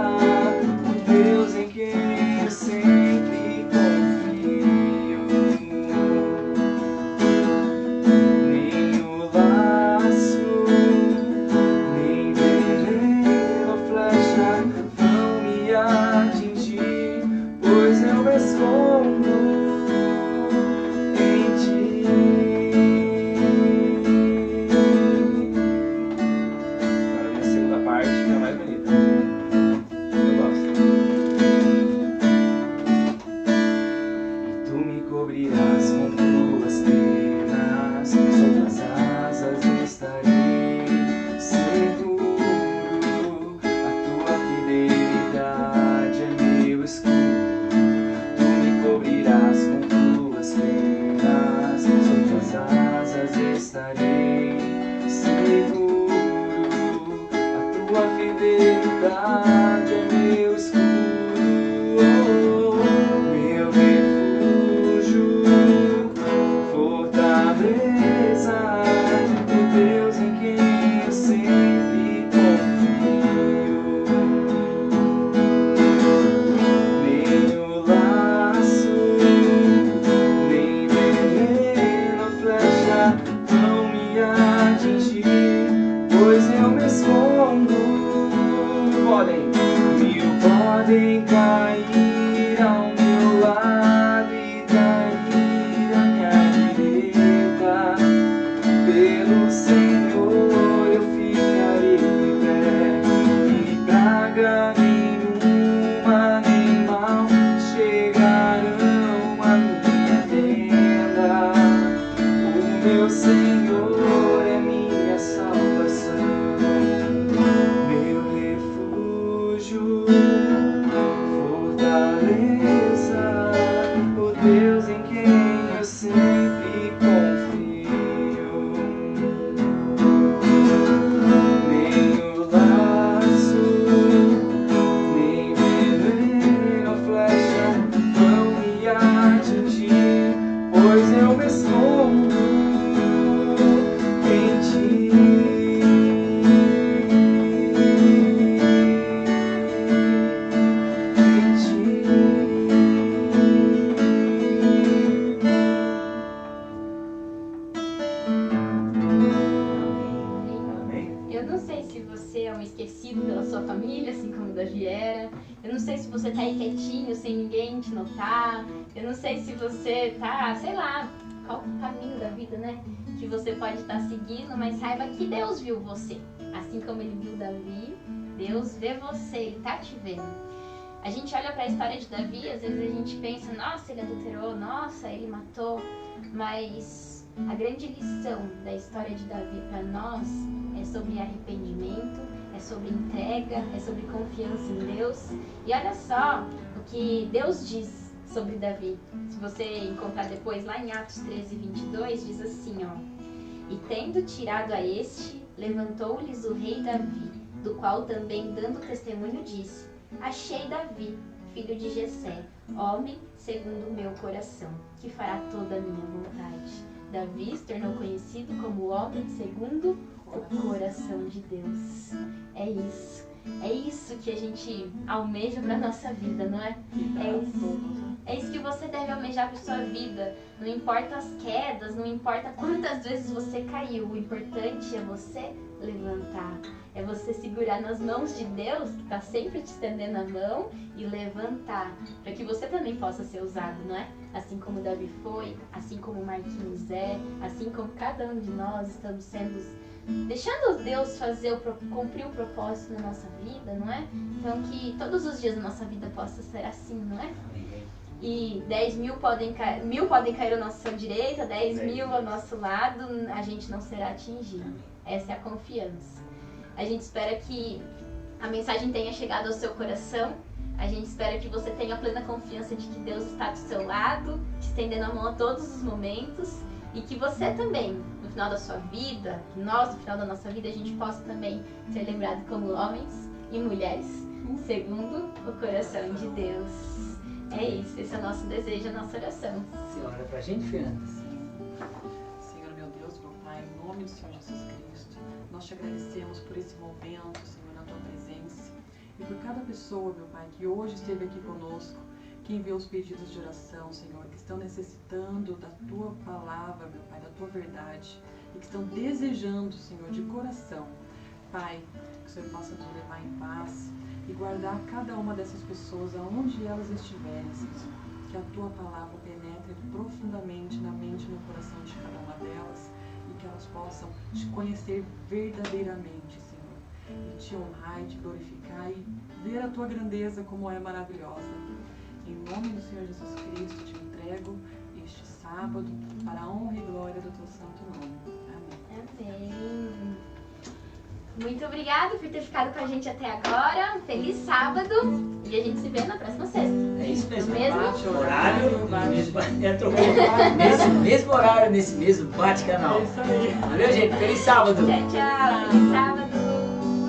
o Deus em quem eu sempre confio. Nem o laço, nem veneno ou flecha vão me atingir, pois eu me escondo em ti. Agora vem a segunda parte, que é a mais bonita. Eu gosto. E tu me cobrirás com tuas penas, sob tuas asas estarei seguro. A tua fidelidade é meu escudo. Tu me cobrirás com tuas penas, sob tuas asas estarei seguro. A tua fidelidade é meu escudo. Meu refúgio, fortaleza, o Deus em quem eu sempre confio. Nem o laço, nem veneno ou flecha vão me atingir, pois eu me escondo. Podem cair ao meu lado e cair à minha direita, pelo Senhor eu ficarei de pé, e praga nenhuma nem mal chegarão à minha tenda. O meu Senhor é minha salvação, meu refúgio, fortaleza, o Deus em quem eu sempre confio. Nem o laço, nem veneno ou flecha vão me atingir, pois eu me escondo em ti. reconhecido pela sua família, assim como Davi era. Eu não sei se você tá aí quietinho, sem ninguém te notar. Eu não sei se você tá, sei lá, qual o caminho da vida, né? Que você pode estar seguindo, mas saiba que Deus viu você. Assim como ele viu Davi, Deus vê você, ele tá te vendo. A gente olha para a história de Davi, às vezes a gente pensa, nossa, ele adulterou, nossa, ele matou, mas a grande lição da história de Davi para nós é sobre arrependimento, é sobre entrega, é sobre confiança em Deus. E olha só o que Deus diz sobre Davi. Se você encontrar depois lá em Atos 13:22, diz assim, ó: e tendo tirado a este, levantou-lhes o rei Davi, do qual também dando testemunho disse: achei Davi, filho de Jessé, homem segundo o meu coração, que fará toda a minha vontade. Davi se tornou conhecido como homem segundo o coração de Deus. É isso. É isso que a gente almeja para nossa vida, não é? É isso que você deve almejar para sua vida. Não importa as quedas, não importa quantas vezes você caiu. O importante é você levantar. É você segurar nas mãos de Deus, que está sempre te estendendo a mão, e levantar, para que você também possa ser usado, não é? Assim como Davi foi, assim como Marquinhos é, assim como cada um de nós estamos sendo, deixando Deus cumprir o propósito na nossa vida, não é? Então que todos os dias da nossa vida possa ser assim, não é? E 10.000 podem cair ao nossa direita, 10.000 ao nosso lado, a gente não será atingido. Essa é a confiança. A gente espera que a mensagem tenha chegado ao seu coração. A gente espera que você tenha plena confiança de que Deus está do seu lado, te estendendo a mão a todos os momentos, e que você também, no final da sua vida, que nós, no final da nossa vida, a gente possa também ser lembrado como homens e mulheres segundo o coração de Deus. É isso, esse é o nosso desejo, a nossa oração. Você ora pra gente, Fernanda? Senhor, meu Deus, meu Pai, em nome do Senhor Jesus Cristo, nós te agradecemos por esse momento, Senhor, na tua presença, e por cada pessoa, meu Pai, que hoje esteve aqui conosco, que enviou os pedidos de oração, Senhor, que estão necessitando da tua palavra, meu Pai, da tua verdade, e que estão desejando, Senhor, de coração, Pai, que o Senhor possa nos levar em paz e guardar cada uma dessas pessoas aonde elas estiverem, Senhor. Que a tua palavra penetre profundamente na mente e no coração de cada uma delas, e que elas possam te conhecer verdadeiramente, Senhor, e te honrar e te glorificar e ver a tua grandeza como é maravilhosa. Em nome do Senhor Jesus Cristo, te entrego este sábado para a honra e glória do teu santo nome. Amém. Amém. Muito obrigada por ter ficado com a gente até agora. Feliz sábado e a gente se vê na próxima sexta. É isso mesmo. No mesmo horário, nesse mesmo horário, nesse mesmo bate-canal. É isso aí. Valeu, gente. Feliz sábado. Tchau, tchau. Feliz sábado.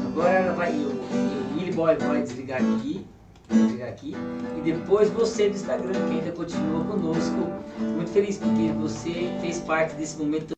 Agora o Willy Boy vai desligar aqui. E depois você do Instagram, que ainda continua conosco. Muito feliz porque você fez parte desse momento